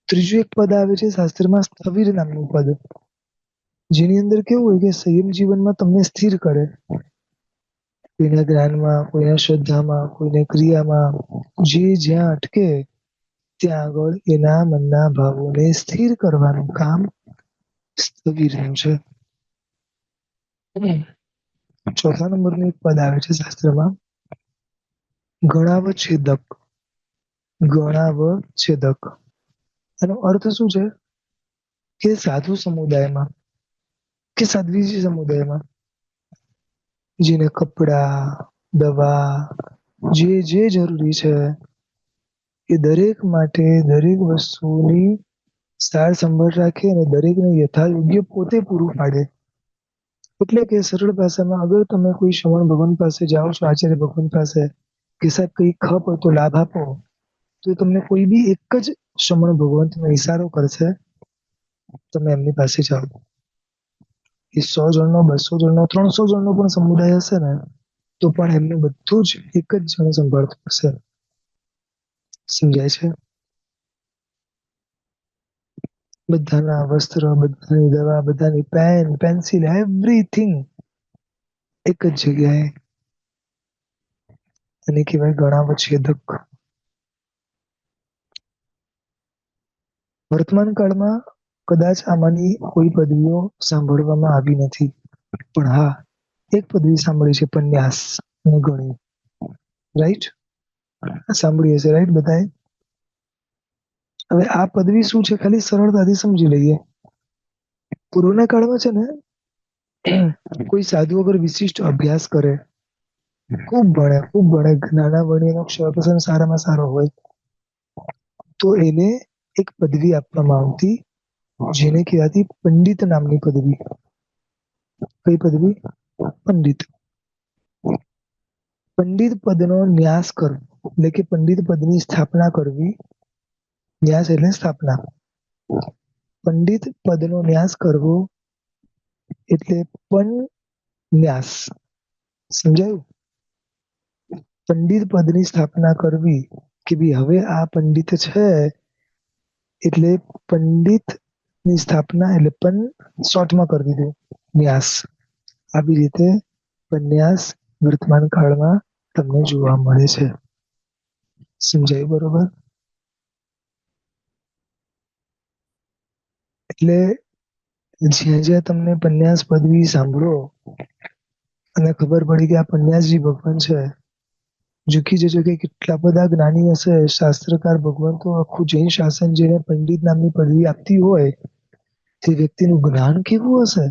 ત્રીજું એક પદ આવે છે શાસ્ત્રમાં સ્થવિર નામનું પદ, જેની અંદર કેવું હોય કે સંયમ જીવનમાં તમને સ્થિર કરે. કોઈના જ્ઞાનમાં, કોઈના શ્રદ્ધામાં, કોઈને ક્રિયામાં, જે જ્યાં અટકે ત્યાં આગળ એના મનના ભાવોને સ્થિર કરવાનું કામ સ્થવિરનું છે. ચોથા નંબરનું એક પદ આવે છે શાસ્ત્રમાં ગણાવછેદક. ગણાવછેદક એનો અર્થ શું છે કે સાધુ સમુદાયમાં કે સાધ્વીજી સમુદાયમાં જેને કપડા, દવા, જે જે જરૂરી છે એ દરેક માટે દરેક વસ્તુની સાર સંભાળ રાખે અને દરેકને યથાયોગ્ય પોતે પૂરું પાડે. એટલે કે સરળ ભાષામાં અગર તમે કોઈ શ્રવણ ભગવાન પાસે જાઓ છો, આચાર્ય ભગવાન પાસે કે સાહેબ કઈ ખપ હોય તો લાભ આપો, તો તમને કોઈ બી એક જ શ્રમણ ભગવંતનો ઈશારો કરશે, તમે એમની પાસે જાઓ. એ 100 જણનો, 200 જણનો, 300 જણનો પણ સમુદાય હશે ને તો પણ એમને બધું જ એક જ જણ સંભાળતું હશે. સમજાય છે? બધાના વસ્ત્ર, બધાની દવા, બધાની પેન, પેન્સિલ, એવરીથિંગ એક જ જગ્યાએ. અને કહેવાય ગણાવછેદક. વર્તમાન કાળમાં કદાચ આમાંની કોઈ પદવીઓ સાંભળવામાં આવી નથી, પણ હા એક પદવી સાંભળી છે, પન્યાસ અને ગણી. રાઈટ? સાંભળી હશે રાઈટ બધાએ? હવે આ પદવી શું છે ખાલી સરળતાથી સમજી લઈએ. પૂર્વના કાળમાં છે ને કોઈ સાધુ અગર વિશિષ્ટ અભ્યાસ કરે, ખૂબ ભણે, નાના વણીનો ક્ષરપસંદ સારામાં સારો હોય, તો એને એક પદવી આપવામાં આવતી, જેને કહેવાતી પંડિત નામની પદવી. કઈ પદવી? પંડિત. પંડિત પદનો ન્યાસ કરવો એટલે કે પંડિત પદની સ્થાપના કરવી. ન્યાસ એટલે સ્થાપના. પંડિત પદનો ન્યાસ કરવો એટલે ન્યાસ. સમજાયું? પંડિત પદની સ્થાપના કરવી કે ભાઈ હવે આ પંડિત છે એટલે પંડિતની સ્થાપના એટલે શોર્ટમાં કરી દીધું ન્યાસ. આવી રીતે પન્યાસ વર્તમાન કાળમાં તમને જોવા મળે છે. સમજાયું બરોબર? એટલે જ્યાં જ્યાં તમને પન્યાસ પદવી સાંભળો અને ખબર પડી કે આ પન્યાસજી ભગવાન છે, ઝૂકી જજો કે કેટલા બધા જ્ઞાની હશે, શાસ્ત્રકાર ભગવાન તો આખું જૈન શાસન જેને પંડિત નામની પદવી આપતી હોય, તે વ્યક્તિનું જ્ઞાન કેવું હશે?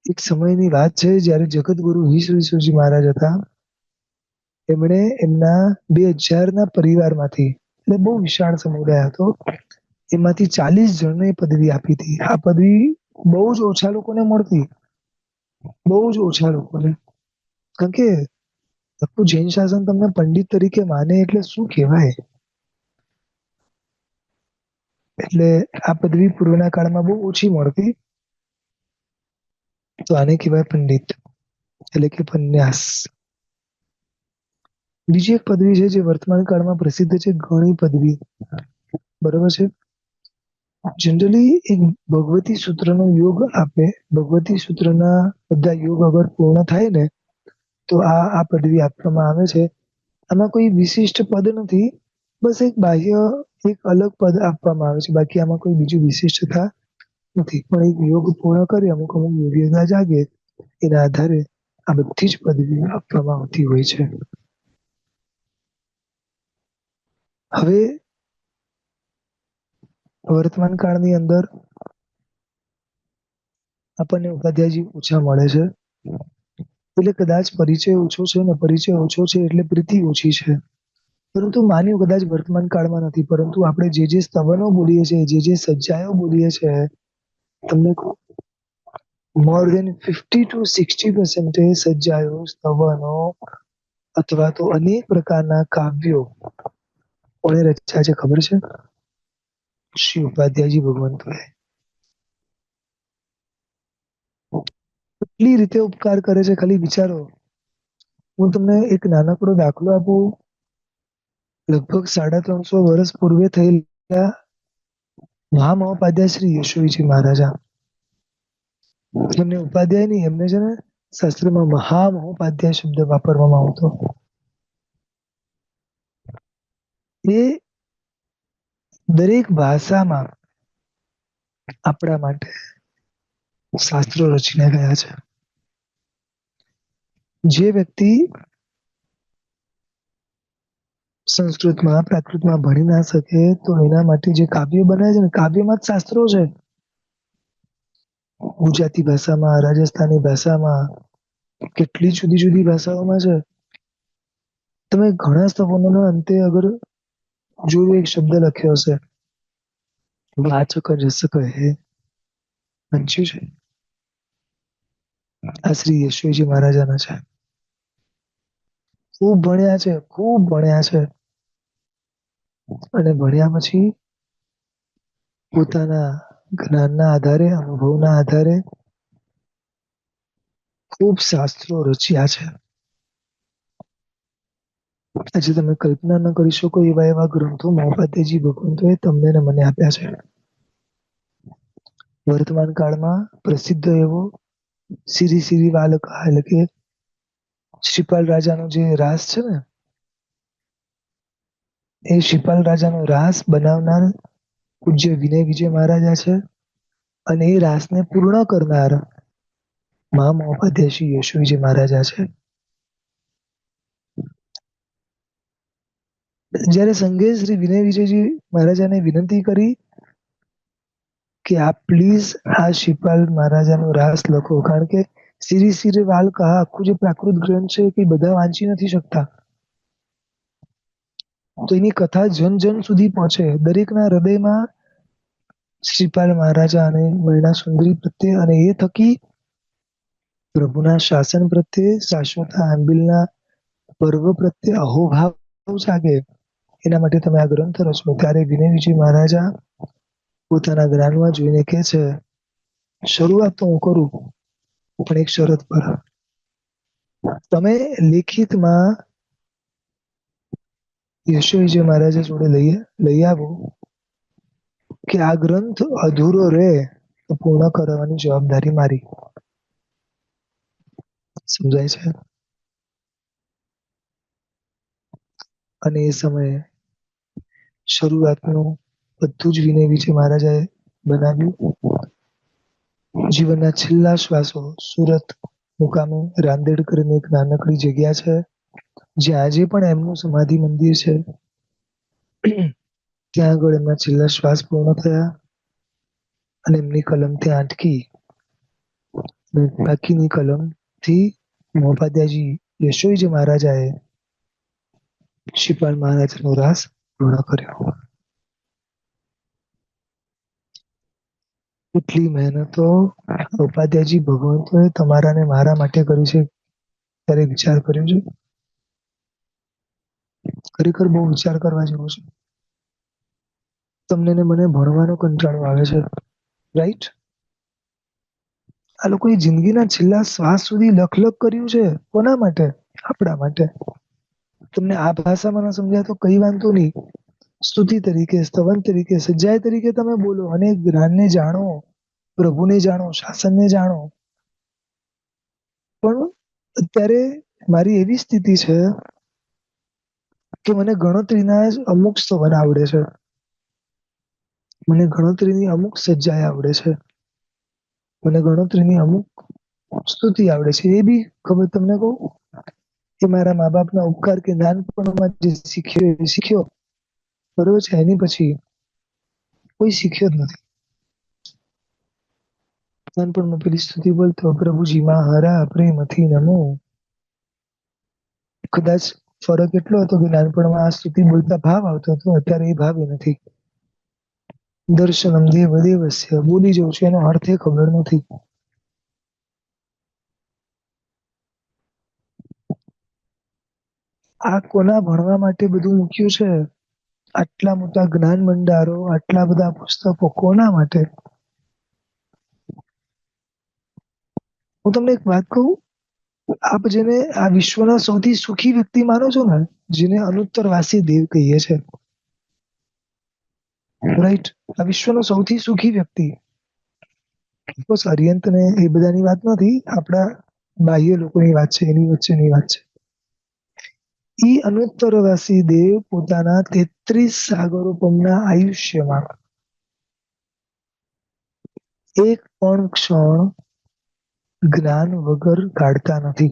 એક સમયની વાત છે જ્યારે જગતગુરુ હિસ વિશ્વજી મહારાજ હતા. એમણે એમના 2000 ના પરિવારમાંથી, એટલે બહુ વિશાળ સમુદાય હતો, એમાંથી 40 જણને પદવી આપી હતી. આ પદવી બહુ જ ઓછા લોકોને મળતી, બહુ જ ઓછા લોકોને. કારણ કે આખું જૈન શાસન તમને પંડિત તરીકે માને એટલે શું કહેવાય? એટલે આ પદવી પૂર્વના કાળમાં બહુ ઓછી મળતી, તો આને કહેવાય પંડિત, એટલે કે પન્યાસ. બીજી એક પદવી છે જે વર્તમાન કાળમાં પ્રસિદ્ધ છે, ગણી પદવી. બરોબર છે? જનરલી એક ભગવતી સૂત્રનો યોગ આપે, ભગવતી સૂત્રના બધા યોગ અગર પૂર્ણ થાય ને તો આ પદવી આપવામાં આવે છે. આમાં કોઈ વિશિષ્ટ પદ નથી, બસ એક બાહ્ય એક અલગ પદ આપવામાં આવે છે, બાકી આમાં કોઈ બીજું વિશિષ્ટતા નથી. પણ એક યોગ પૂર્ણ કરી અમુક યોગ્યતા જાગે એના આધારે આ બધી જ પદવીઓ આપવામાં આવતી હોય છે. હવે વર્તમાન કાળની અંદર આપણને ઉપાધ્યાયજી ઓછા મળે છે, એટલે કદાચ પરિચય ઓછો છે ને, પરિચય ઓછો છે એટલે પ્રીતિ ઓછી છે. પરંતુ માન્યું કદાચ વર્તમાન કાળમાં નથી, પરંતુ આપણે જે સ્તવનો બોલીએ છીએ, જે સજ્જાઓ બોલીએ છીએ, તમને મોર દેન 50 to 60% સજ્જાયો, સ્તવનો અથવા તો અનેક પ્રકારના કાવ્યો કોણે રચ્યા છે ખબર છે? શ્રી ઉપાધ્યાયજી ભગવંતોએ. કેટલી રીતે ઉપકાર કરે છે ખાલી વિચારો. હું તમને એક નાનકડો દાખલો આપું. લગભગ 350 વર્ષ પૂર્વે થયેલા મહામહોપાધ્યાય શ્રી યશોજી મહારાજા, એમને ઉપાધ્યાય નહીં, એમને છે ને શાસ્ત્રમાં મહામહોપાધ્યાય શબ્દ વાપરવામાં આવતો. એ દરેક ભાષામાં આપણા માટે શાસ્ત્રો રચીને ગયા છે. જે વ્યક્તિ સંસ્કૃતમાં, પ્રાકૃતમાં ભણી ના શકે તો એના માટે જે કાવ્ય બને છે ને, કાવ્યમાં જ શાસ્ત્રો છે. ગુજરાતી ભાષામાં, રાજસ્થાની ભાષામાં, કેટલી જુદી જુદી ભાષાઓમાં છે. તમે ઘણા સ્તવનોના અંતે અગર જોયું એક શબ્દ લખ્યો હશે, વાચક રસ કહે, વાંચ્યું છે? આ શ્રી યશોજી મહારાજાના છે. ખૂબ ભણ્યા છે, ખૂબ ભણ્યા છે, અને ભણ્યા પછી પોતાના જ્ઞાનના આધારે, અનુભવના આધારે ખૂબ શાસ્ત્રો રચ્યા છે. આજે તમે કલ્પના ન કરી શકો એવા એવા ગ્રંથો મહોપાધ્યાયજી ભગવંતોએ તમને ને મને આપ્યા છે. વર્તમાન કાળમાં પ્રસિદ્ધ એવો સિરી વાલકા, એટલે કે શ્રીપાલ રાજાનો જે રાસ છે ને, એ શ્રીપાલ રાજાનો રાસ બનાવનાર પૂજ્ય વિનય વિજય મહારાજા છે, અને એ રાસને પૂર્ણ કરનાર મહામહોપાધ્યાય શ્રી યશોજી મહારાજા છે. જ્યારે સંઘે શ્રી વિનય વિજયજી મહારાજાને વિનંતી કરી કે આપ પ્લીઝ આ શ્રીપાલ મહારાજાનો રાસ લખો, કારણ કે સિરી વાલકા આખું જે પ્રાકૃત ગ્રંથ છે કે બધા વાંચી નથી શકતા, તો એની કથા જન જન સુધી પહોંચે, દરેકના હૃદયમાં શ્રીપાલ મહારાજા અને મહિના સુંદરી પ્રત્યે, અને એ થકી પ્રભુના શાસન પ્રત્યે, શાશ્વત આંબિલના પર્વ પ્રત્યે અહોભાવ જાગે. એના માટે તમે આ ગ્રંથ રચો. ત્યારે વિનય વિજય મહારાજા પોતાના જ્ઞાનમાં જોઈને કહે છે, શરૂઆત તો હું કરું, પણ એક શરત પર. તમે લિખિતમાં યશોજી મહારાજા જોડે લઈ આવો કે આ ગ્રંથ અધૂરો રહે તો પૂર્ણ કરવાની જવાબદારી મારી. સમજાય છે? અને એ સમયે શરૂઆતનું બધું જ વિનય વિજય મહારાજાએ બનાવ્યું. જીવનના છેલ્લા શ્વાસો સુરત મુકામે રાંદેડ કરીને એક નાનકડી જગ્યા છે, જ્યાં આજે પણ એમનું સમાધિ મંદિર છે. ત્યાં આગળ એમના છેલ્લા શ્વાસ પૂર્ણ થયા અને એમની કલમ ત્યાં અટકી. બાકીની કલમ થી મોહમ્મદજી યશોજી મહારાજાએ શિપાલ મહારાજનો રાસ પૂર્ણ કર્યો. એટલી મહેનતો ઉપાધ્યાયજી ભગવંતોએ તમારા ને મારા માટે કરી છે. ત્યારે વિચાર કર્યો છે? ખરેખર બહુ વિચાર કરવા જેવો છે. તમને ને મને ભણવાનો કંટાળો આવે છે, રાઈટ? આ લોકોએ જિંદગીના છેલ્લા શ્વાસ સુધી લખ કર્યું છે. કોના માટે? આપણા માટે. તમને આ ભાષામાં ન સમજાય તો કઈ વાંધો નહીં. સ્તુતિ તરીકે, સ્તવન તરીકે, સજ્જાય તરીકે તમે બોલો અને જ્ઞાનને જાણો, પ્રભુને જાણો, શાસનને જાણો. પણ અત્યારે મારી એવી સ્થિતિ છે કે મને ગણતરીના અમુક સ્તવન આવડે છે. મને ગણતરીની અમુક સજ્જાએ આવડે છે. મને ગણતરીની અમુક સ્તુતિ આવડે છે. એ બી ખબર તમને કહું, કે મારા મા બાપના ઉપકાર કે નાનપણમાં જે શીખ્યો બરોબર છે. એની પછી કોઈ શીખ્યો જ નથી. નાનપણમાં પેલી સ્તુતિ બોલતો, પ્રભુજી મહારા પ્રેમથી નમો. કદાચ ફરક એટલો હતો કે નાનપણમાં આ સ્તુતિ બોલતા ભાવ આવતો હતો, અત્યારે એ ભાવ નથી. દર્શનમ દેવ દેવસ્ય બોલી જવું છે, એનો અર્થ એ ખબર નથી. આ કોના ભણવા માટે બધું મૂક્યું છે? આટલા મોટા જ્ઞાન ભંડારો, આટલા બધા પુસ્તકો કોના માટે? હું તમને એક વાત કહું, આપ જેને આ વિશ્વના સૌથી સુખી વ્યક્તિ માનો છો ને, જેને અનુત્તરવાસી દેવ કહીએ છે, રાઈટ? આ વિશ્વનો સૌથી સુખી વ્યક્તિ. બસ અરિયંત ને એ બધાની વાત નથી, આપણા બાહ્ય લોકોની વાત છે, એની વચ્ચેની વાત છે. ઈ અનુત્તરવાસી દેવ પોતાના 33 સાગરોપમના આયુષ્યમાં એક પણ ક્ષણ જ્ઞાન વગર કાઢતા નથી.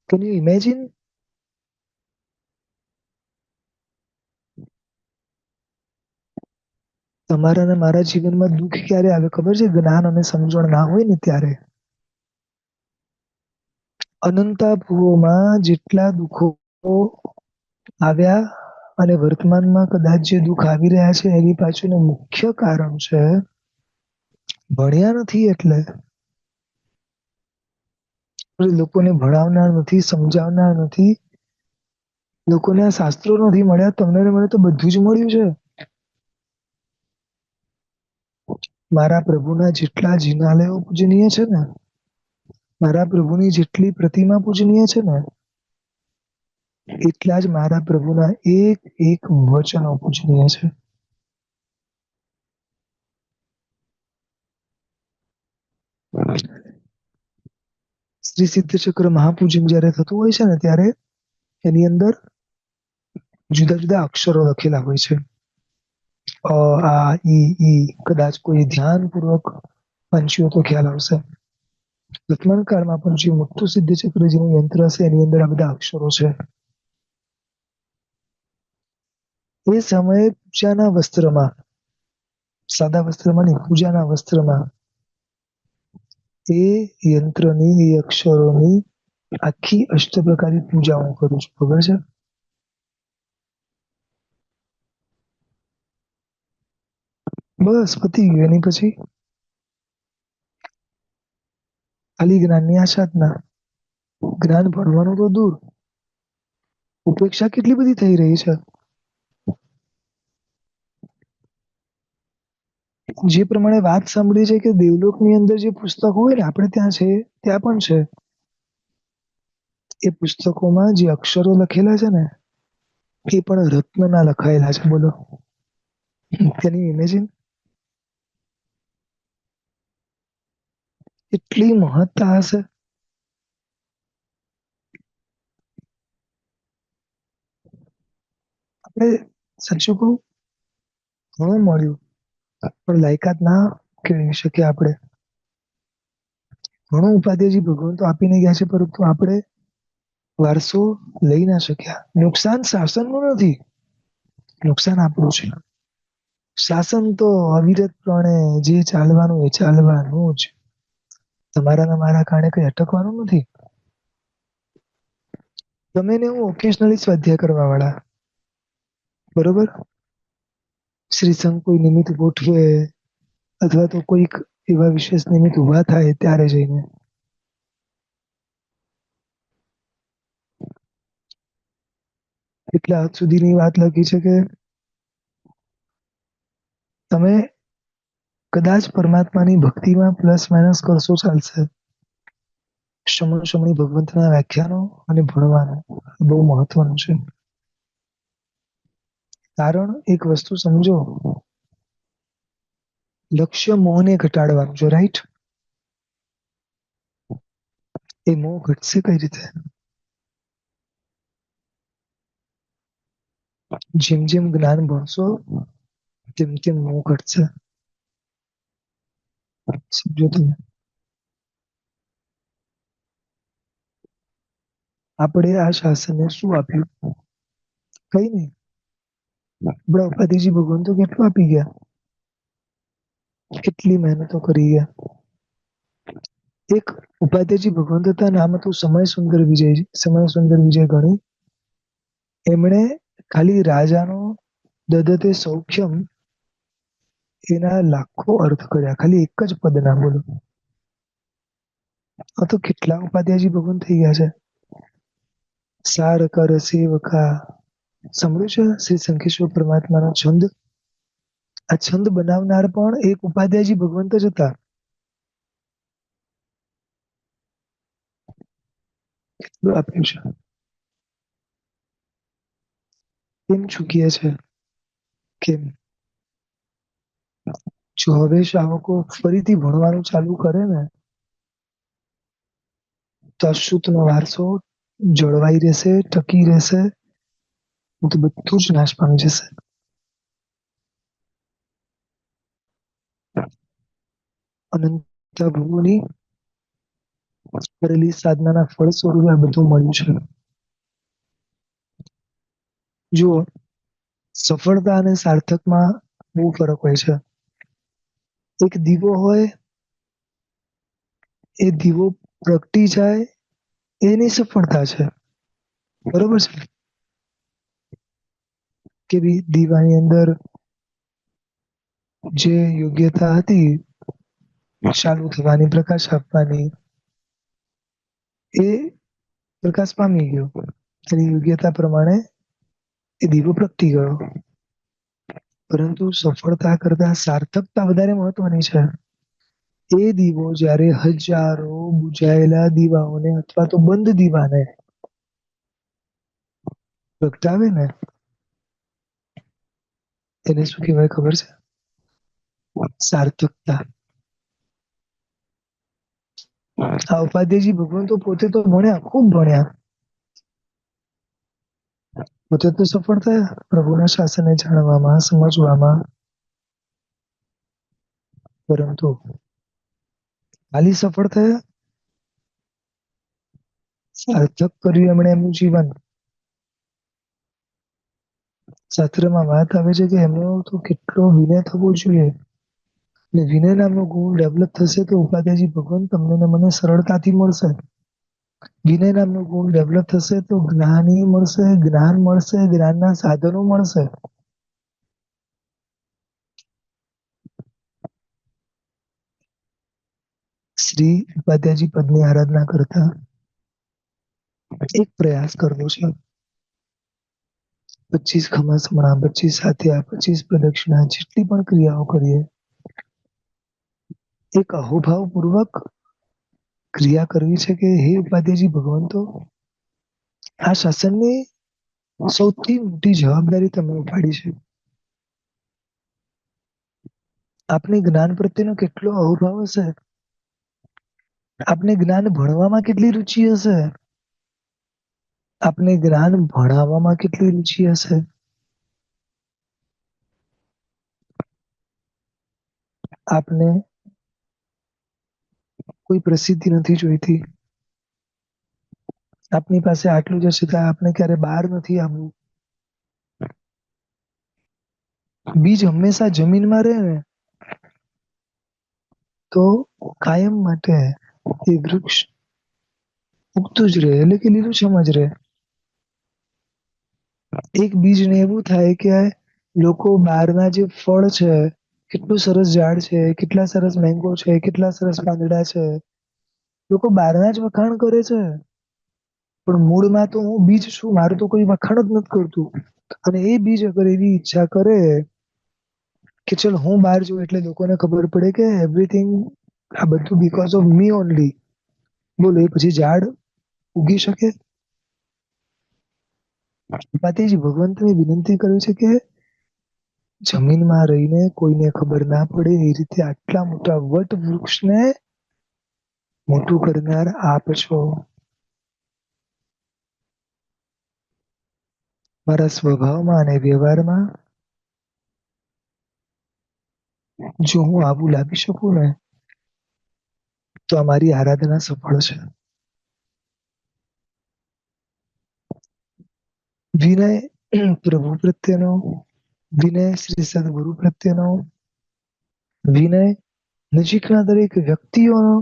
Can you imagine? તમારા અને મારા જીવનમાં દુઃખ ક્યારે આવે ખબર છે? જ્ઞાન અને સમજણ ના હોય ને ત્યારે. અનંતા ભુવોમાં જેટલા દુઃખો આવ્યા અને વર્તમાનમાં કદાચ જે દુઃખ આવી રહ્યા છે, એની પાછળનું મુખ્ય કારણ છે ભણ્યા નથી એટલે. લોકોને ભણાવનાર નથી, સમજાવનાર નથી, લોકોને આ શાસ્ત્રો નથી મળ્યા. તમને ને મને તો બધું જ મળ્યું છે. મારા પ્રભુના જેટલા જિનાલયો પૂજનીય છે ને, મારા પ્રભુની જેટલી પ્રતિમા પૂજનીય છે ને, એટલા જ મારા પ્રભુના એક એક વચનો પૂજનીય છે. શ્રી સિદ્ધ ચક્ર મહાપૂજન જયારે થતું હોય છે ને, ત્યારે એની અંદર જુદા જુદા અક્ષરો લખેલા હોય છે. અ, આ, ઈ. કદાચ કોઈ ધ્યાનપૂર્વક વાંચ્યું તો ખ્યાલ આવશે. વર્તમાન કાળમાં પણ જે મોટું સિદ્ધ ચક્રજીનું યંત્ર છે, એની અંદર આ બધા અક્ષરો છે. એ સમયે પૂજાના વસ્ત્રમાં, સાદા વસ્ત્રમાં નહીં, પૂજાના વસ્ત્રમાં એ યંત્રની, એ અક્ષરોની આખી અષ્ટપ્રકારી પૂજા હું કરું છું. ખબર છે? બસ પતી ગયું. એની પછી ખાલી જ્ઞાનની આશા જ ના. જ્ઞાન ભણવાનું તો દૂર, ઉપેક્ષા કેટલી બધી થઈ રહી છે. જે પ્રમાણે વાત સાંભળી છે કે દેવલોકની અંદર જે પુસ્તકો હોય ને, આપણે ત્યાં છે, ત્યાં પણ છે. એ પુસ્તકોમાં જે અક્ષરો લખેલા છે ને, એ પણ રત્નના લખાયેલા છે. બોલો, કેન યુ ઇમેજિન? એટલી મહત્તા હશે. આપણે સાચું કહું, ઘણું મળ્યું પણ લાયકાત ના કેળવી શકીએ. આપણે ઘણો ઉપાધ્યાયજી ભગવાન તો આપીને ગયા છે, પરંતુ આપણે વારસો લઈ ના શક્યા. નુકસાન શાસનનું નથી, નુકસાન આપણું છે. શાસન તો અવિરતપણે જે ચાલવાનું એ ચાલવાનું જ. તમારા ને મારા કારણે કઈ અટકવાનું નથી. તમે ને હું ઓકેશનલી સ્વાધ્યાય કરવા વાળા, બરોબર. શ્રીસંઘ કોઈ નિમિત્ત ગોઠવે અથવા તો કોઈક એવા વિશેષ નિમિત્ત ઉભા થાય ત્યારે જઈને. એટલે આજ સુધીની વાત લખી છે કે તમે કદાચ પરમાત્માની ભક્તિમાં પ્લસ માઇનસ કરશો ચાલશે. સમણી ભગવંતના વ્યાખ્યાનો અને ભણવાનું બહુ મહત્વનું છે. કારણ એક વસ્તુ સમજો, લક્ષ્ય મોહને ઘટાડવાનું છે, રાઈટ? એ મોહ ઘટશે કઈ રીતે? જેમ જેમ જ્ઞાન ભણશો તેમ તેમ મોહ ઘટશે. સમજો તમે? આપણે આ શાસનને શું આપ્યું? કઈ નહીં. આપણા ઉપાધ્યાયજી ભગવાન તો કેટલું આપી ગયા, કેટલી મહેનતો કરી ગયા. એક ઉપાધ્યાયજી ભગવાન હતા, નામ હતું સમય સુંદર વિજય. સમય સુંદર વિજય ગણી એમણે ખાલી રાજાનો દદતે સૌખ્યમ એના લાખો અર્થ કર્યા, ખાલી એક જ પદ ના. બોલો, આ તો કેટલા ઉપાધ્યાયજી ભગવાન થઈ ગયા છે. સાર કર સેવકા, સાંભળ્યું છે શ્રી શંખેશ્વર પરમાત્માનો છંદ? આ છંદ બનાવનાર પણ એક ઉપાધ્યાયજી ભગવંત જ હતા. કેટલું આપ્યું છે, કેમ ચૂકીએ છે? કેમ? જો હવે શ્રાવકો ફરીથી ભણવાનું ચાલુ કરે ને તો અશુદ્ધનો વારસો જળવાઈ રહેશે, ટકી રહેશે, તો બધું જ નાશ પામી જશે. અનંત ભૂમિની કરેલી સાધનાના ફળ સ્વરૂપે આ બધું મળ્યું છે. જુઓ, સફળતા અને સાર્થકમાં બહુ ફરક હોય છે. એક દીવો હોય, એ દીવો પ્રગટી જાય એની સફળતા છે, બરોબર છે? કે દીવાની અંદર જે યોગ્યતા હતી ચાલુ થવાની, પ્રકાશ આપવાની, એ પ્રકાશ પામી ગયો. એની યોગ્યતા પ્રમાણે એ દીવો પ્રગટી ગયો. પરંતુ સફળતા કરતા સાર્થકતા વધારે મહત્વની છે. એ દીવો જ્યારે હજારો બુજાયેલા દીવાઓને અથવા તો બંધ દીવાને પ્રગટાવે ને, એને શું કહેવાય ખબર છે? સાર્થકતા. આ ઉપાધ્યાયજી ભગવાન તો પોતે તો ભણ્યા, ખૂબ ભણ્યા, પોતે તો સફળ થયા પ્રભુના શાસનને જાણવામાં, સમજવામાં. પરંતુ ખાલી સફળ થયા? સાર્થક કર્યું એમણે એમનું જીવન. શાસ્ત્રમાં વાત આવે છે કે એમનો તો કેટલો વિનય થવો જોઈએ. અને વિનય નામનો ગુણ ડેવલપ થશે તો ઉપાધ્યાયજી ભગવાન તમને ને મને સરળતાથી મળશે. વિનય નામનો ગુણ ડેવલપ થશે તો જ્ઞાની મળશે, જ્ઞાન મળશે, જ્ઞાનના સાધનો મળશે. શ્રી ઉપાધ્યાયજી પદની આરાધના કરતા એક પ્રયાસ કરવો છે. 25 ખમાસમણા, 25 સાથિયા, 25 પ્રદક્ષિણા, જેટલી પણ ક્રિયાઓ કરીએ, એક અહોભાવ પૂર્વક ક્રિયા કરવી છે કે હે ઉપાધ્યાયજી ભગવંતો, આ શાસનની સૌથી મોટી જવાબદારી તમે ઉપાડી છે. આપને જ્ઞાન પ્રત્યેનો કેટલો અહોભાવ હશે આપને જ્ઞાન ભણવામાં કેટલી રુચિ હશે? આપને જ્ઞાન ભણાવવામાં કેટલી રુચિ હશે? આપને કોઈ પ્રસિદ્ધિ નથી જોઈતી. આપની પાસે આટલું જ હશે તો આપણે ક્યારે બહાર નથી આવવું. બીજ હંમેશા જમીનમાં રહે ને તો કાયમ માટે એ વૃક્ષ ઉગતું જ રહે, એટલે કે લીલુંછમ જ રહે. એક બીજને એવું થાય કે લોકો બહારના જે ફળ છે, કેટલું સરસ ઝાડ છે, કેટલા સરસ મેંગો છે, કેટલા સરસ પાંદડા છે, લોકો બહારના જ વખાણ કરે છે. પણ મૂળમાં તો હું બીજ છું, મારું તો કોઈ વખાણ જ નથી કરતું. અને એ બીજ અગર એવી ઈચ્છા કરે કે ચલ હું બહાર જઉં એટલે લોકોને ખબર પડે કે એવરીથીંગ આ બધું બીકોઝ ઓફ મી ઓનલી. બોલો એ પછી ઝાડ ઉગી શકે? માતાજી ભગવંતને વિનંતી કરે છે કે જમીનમાં રહીને કોઈને ખબર ના પડે એ રીતે આટલા મોટા વટ વૃક્ષને મોટું કરનાર આપ છો. મારા સ્વભાવમાં અને વ્યવહારમાં જો હું આવું લાવી શકું ને તો અમારી આરાધના સફળ છે. વિનય પ્રભુ પ્રત્યેનો, વિનય શ્રી સદગુરુ પ્રત્યેનો, વિનય નજીકના દરેક વ્યક્તિઓનો,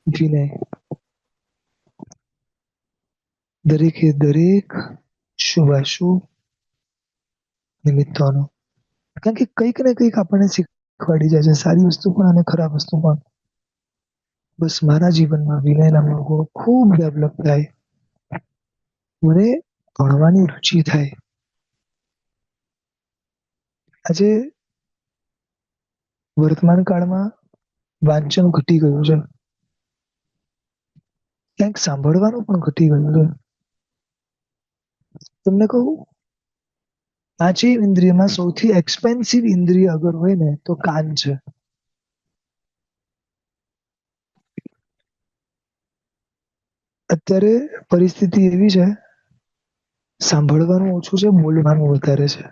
વિનય દરેકે દરેક શુભાશુભ નિમિત્તોનો. કારણ કે કંઈક ને કંઈક આપણને શીખવાડી જાય છે, સારી વસ્તુ પણ અને ખરાબ વસ્તુ પણ. બસ મારા જીવનમાં વિનય નામનો ગુણ ખૂબ ડેવલપ થાય. મને ભણવાની રુચિ થાય. આજે વર્તમાન કાળમાં વાંચન ઘટી ગયું છે. ક્યાંક સાંભળવાનું પણ ઘટી ગયું છે. તમને કહું, પાંચેય ઇન્દ્રિયમાં સૌથી એક્સપેન્સિવ ઇન્દ્રિય અગર હોય ને તો કાન છે. અત્યારે પરિસ્થિતિ એવી છે, સાંભળવાનું ઓછું છે, બોલવાનું વધારે છે.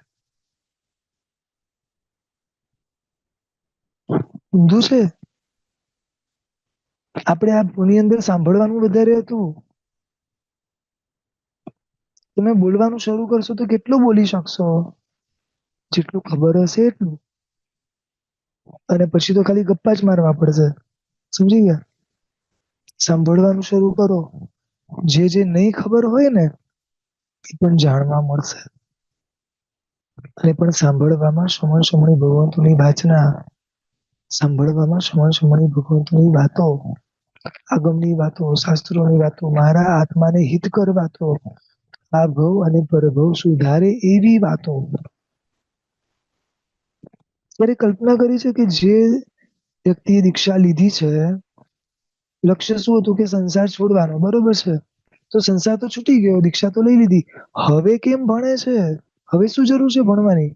ઊંધું છે. આપણે આ ભૂની અંદર સાંભળવાનું વધારે હતું. તમે બોલવાનું શરૂ કરશો તો કેટલું બોલી શકશો? જેટલું ખબર હશે એટલું. અને પછી તો ખાલી ગપ્પા જ મારવા પડશે. સમજી ગયા? સાંભળવાનું શરૂ કરો. જે જે નહીં ખબર હોય ને એ પણ જાણવા મળશે. અને પણ સાંભળવામાં સમણ ભગવંતુની વાચના, સાંભળવામાં સમણ ભગવંતુની વાતો, આગમની વાતો, શાસ્ત્રોની વાતો, મારા આત્માને હિતકર વાતો, આ ભવ અને પરભવ સુધારે એવી વાતો. ત્યારે કલ્પના કરી છે કે જે વ્યક્તિએ દીક્ષા લીધી છે, લક્ષ્ય શું હતું કે સંસાર છોડવાનો, બરોબર છે. તો સંસાર તો છૂટી ગયો, દીક્ષા તો લઈ લીધી. હવે કેમ ભણે છે? હવે શું જરૂર છે ભણવાની?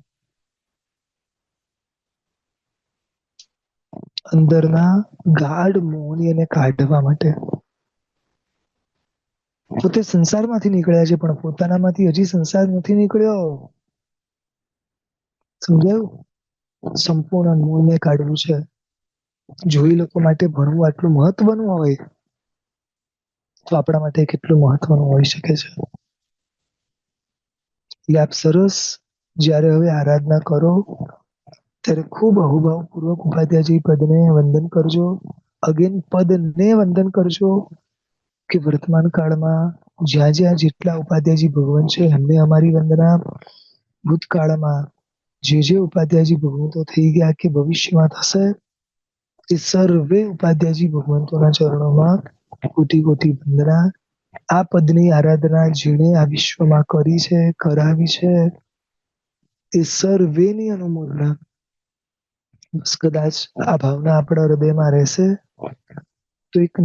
અંદરના ગાઢ મોહને એને કાઢવા માટે. પોતે સંસારમાંથી નીકળ્યા છે પણ પોતાનામાંથી હજી સંસાર નથી નીકળ્યો. સમજાયું? સંપૂર્ણ મોહને કાઢવું છે. જો એ લોકો માટે ભણવું આટલું મહત્વનું હોય તો આપણા માટે કેટલું મહત્વનું હોઈ શકે છે. એટલે આપ સરસ જ્યારે હવે આરાધના કરો ત્યારે ખૂબ અહોભાવ પૂર્વક ઉપાધ્યાયજી પદને વંદન કરજો. અગેન પદને વંદન કરજો કે વર્તમાન કાળમાં જ્યાં જ્યાં જેટલા ઉપાધ્યાયજી ભગવાન છે એમને અમારી વંદના. ભૂતકાળમાં જે જે ઉપાધ્યાયજી ભગવંતો થઈ ગયા કે ભવિષ્યમાં થશે તે સર્વે ઉપાધ્યાયજી ભગવંતોના ચરણોમાં કોટી કોટી વંદના. આ પદની આરાધના જેણે આ વિશ્વમાં કરી છે, કરાવી છે, એ સર્વેની અનુમોદના. બસ કદાચ આ ભાવના આપણા હૃદયમાં રહેશે તો એક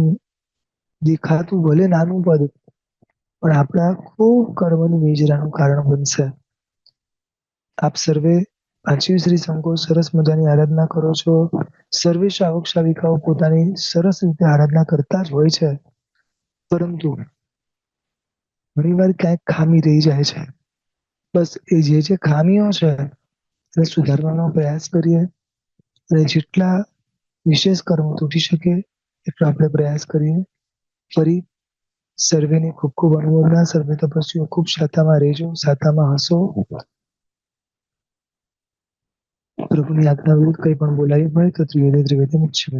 દેખાતું ભલે નાનું પદ પણ આપણા ખૂબ કર્મની મેજરાનું કારણ બનશે. આપ સર્વે પાંચમી શ્રી સંકો સરસ મજાની આરાધના કરો છો. સર્વે શ્રાવક શ્રાવિકાઓ પોતાની સરસ રીતે આરાધના કરતા જ હોય છે, પરંતુ ઘણીવાર ક્યાંક ખામી રહી જાય છે. બસ એ જે ખામીઓ છે એને સુધારવાનો પ્રયાસ કરીએ અને જેટલા વિશેષ કર્મો તૂટી શકે એટલો આપણે પ્રયાસ કરીએ. ફરી સર્વેની ખૂબ ખૂબ અનુમોદના. સર્વે તપસ્વીઓ ખૂબ શાતામાં રહેજો, શાતામાં હસો. પ્રભુની આજ્ઞા વિરુદ્ધ કંઈ પણ બોલાયું હોય તો ત્રિવેદે ત્રિવેદે મુચ્યતે.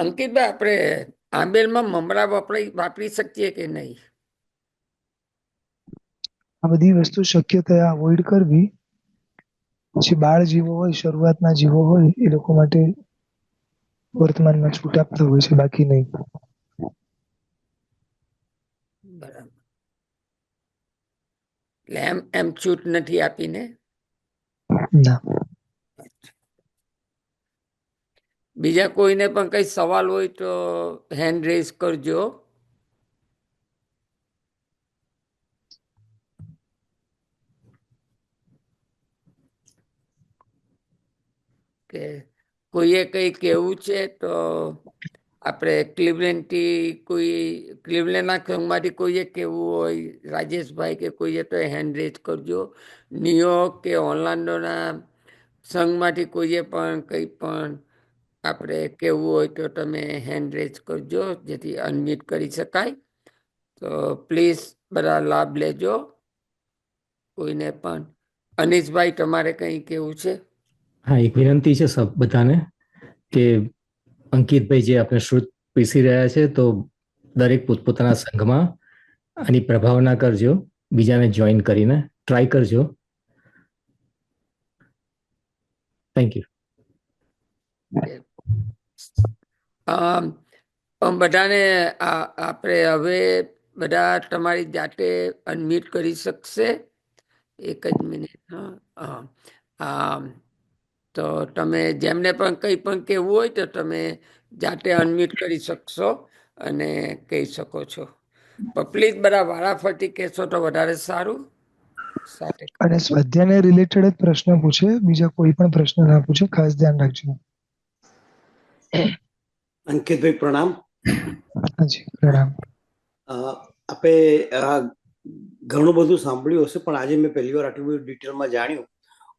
અંકિતભાઈ, આપણે આંબેલમાં મમરા વાપરી શકીએ કે નહીં? આ બધી વસ્તુ શક્ય થયા અવોઇડ કરવી. પછી બાળ જીવો હોય, શરૂઆતના જીવો હોય, એ લોકો માટે વર્તમાનમાં છૂટ આપતા હોય છે, બાકી નહીં. બરાબર. એટલે એમ છૂટ નથી આપીને? ના. બીજા કોઈને પણ કઈ સવાલ હોય તો હેન્ડ રેઝ કરજો. કે કોઈએ કઈ કેવું છે તો આપણે ક્લિવલેન્ડના સંઘમાંથી કોઈએ કેવું હોય, રાજેશભાઈ કે કોઈએ, તો હેન્ડ રેઝ કરજો. ન્યુયોર્ક કે ઓર્લાન્ડોના સંઘમાંથી કોઈએ પણ કંઈ પણ આપણે કેવું હોય તો તમે હેન્ડ રેઝ કરજો, જેથી અનમ્યુટ કરી શકાય. તો પ્લીઝ બધા લાભ લેજો. કોઈને પણ. અનીશભાઈ, તમારે કંઈ કેવું છે? હા, એક વિનંતી છે સબ બધાને કે અંકિતભાઈ જે આપણે શ્રુત પીસી રહ્યા છે, તો દરેક પોતપોતાના સંઘમાં આની પ્રભાવના કરજો, બીજાને જોઈન કરીને ટ્રાય કરજો. Thank you. બધાને આપણે હવે બધા તમારી જાતે અનમ્યુટ કરી શકશે. એક જ મિનિટ. તો તમે જેમને પણ કંઈ પણ કહેવું હોય તો તમે જાતે અનમ્યુટ કરી શકશો અને કહી શકો છો. પણ પ્લીઝ બધા વારાફરતી કહેશો તો વધારે સારું. સાથે અને સ્વાધ્યાયને રિલેટેડ જ પ્રશ્ન પૂછે, બીજા કોઈ પણ પ્રશ્ન ના પૂછે, ખાસ ધ્યાન રાખજો. અંકિતભાઈ પ્રણામ. હાજી પ્રણામ. આપે ઘણું બધું સાંભળ્યું હશે, પણ આજે મેં પહેલી વાર આટલું બધું ડિટેલમાં જાણ્યું.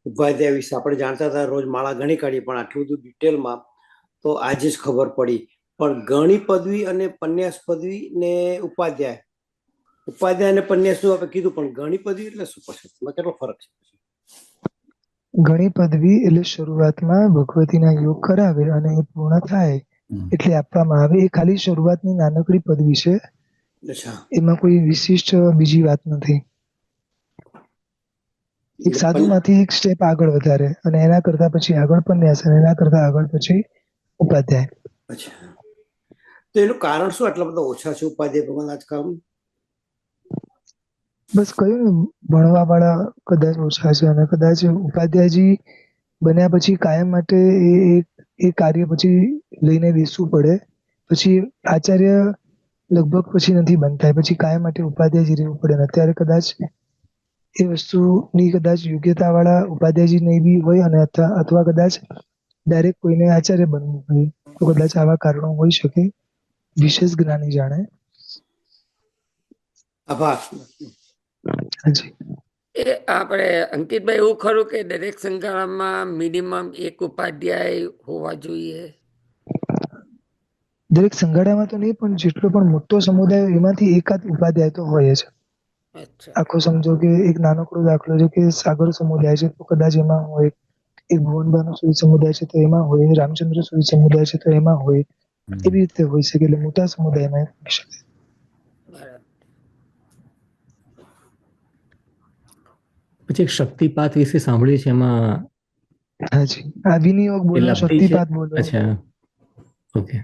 ઉપાધ્યાય વિશે આપણે જાણતા હતા, રોજ માળા ઘણી કાઢી, પણ આટલું બધું ડિટેલમાં તો આજે જ ખબર પડી. પણ ગણી પદવી અને પન્યાસ પદવી ને ઉપાધ્યાય અને પન્યાસ નું આપણે કીધું, પણ ગણી પદવી એટલે શું? પછી કેટલો ફરક છે? ઘણી પદવી એટલે શરૂઆતમાં ભગવતીના યોગ કરાવે અને એ પૂર્ણ થાય એટલે આપવામાં આવે. એ ખાલી શરૂઆતની નાનકડી પદવી છે, એમાં કોઈ વિશિષ્ટ બીજી વાત નથી. એક સાધુમાંથી એક સ્ટેપ આગળ વધારે અને એના કરતા પછી આગળ પન્યાસ અને એના કરતા આગળ પછી ઉપાધ્યાય. અચ્છા, તો એનું કારણ શું આટલા બધા ઓછા છે ઉપાધ્યાય ભગવાન આજકાલ? બસ કહ્યું ને, ભણવા વાળા કદાચ ઓછા છે અને કદાચ ઉપાધ્યાયજી બન્યા પછી કાયમ માટે એ કાર્ય પછી લઈને બેસવું પડે. પછી આચાર્ય લગભગ પછી નથી બનતા, પછી કાયમ માટે ઉપાધ્યાયજી રહેવું પડે. અત્યારે કદાચ એ વસ્તુની કદાચ યોગ્યતા વાળા ઉપાધ્યાયજી નહીં બી હોય, અને અથવા કદાચ ડાયરેક્ટ કોઈને આચાર્ય બનવું હોય, તો કદાચ આવા કારણો હોઈ શકે. વિશેષ જ્ઞાની જાણે. આભાર. હાજી. એ આપણે અંકિતભાઈ, એવું ખરું કે દરેક સંઘામાં મિનિમમ એક ઉપાધ્યાય હોવા જોઈએ? દરેક સંઘાડામાં તો નહીં, પણ જેટલો પણ મોટો સમુદાય એમાંથી એકાદ ઉપાધ્યાય તો હોય છે. આખો સમજો કે એક નાનકડો દાખલો છે કે સાગર સમુદાય છે, તો કદાચ એમાં હોય. એક ભુવનબાનો સૂર્ય સમુદાય છે તો એમાં હોય, રામચંદ્ર સૂર્ય સમુદાય છે તો એમાં હોય. એવી રીતે હોઈ શકે, એટલે મોટા સમુદાયમાં હોઈ શકે. પછી એક શક્તિપાત વિશે સાંભળ્યું છે, એમાં? હાજી, આ વિનિયોગ બોલો, શક્તિપાત બોલો. અચ્છા, ઓકે.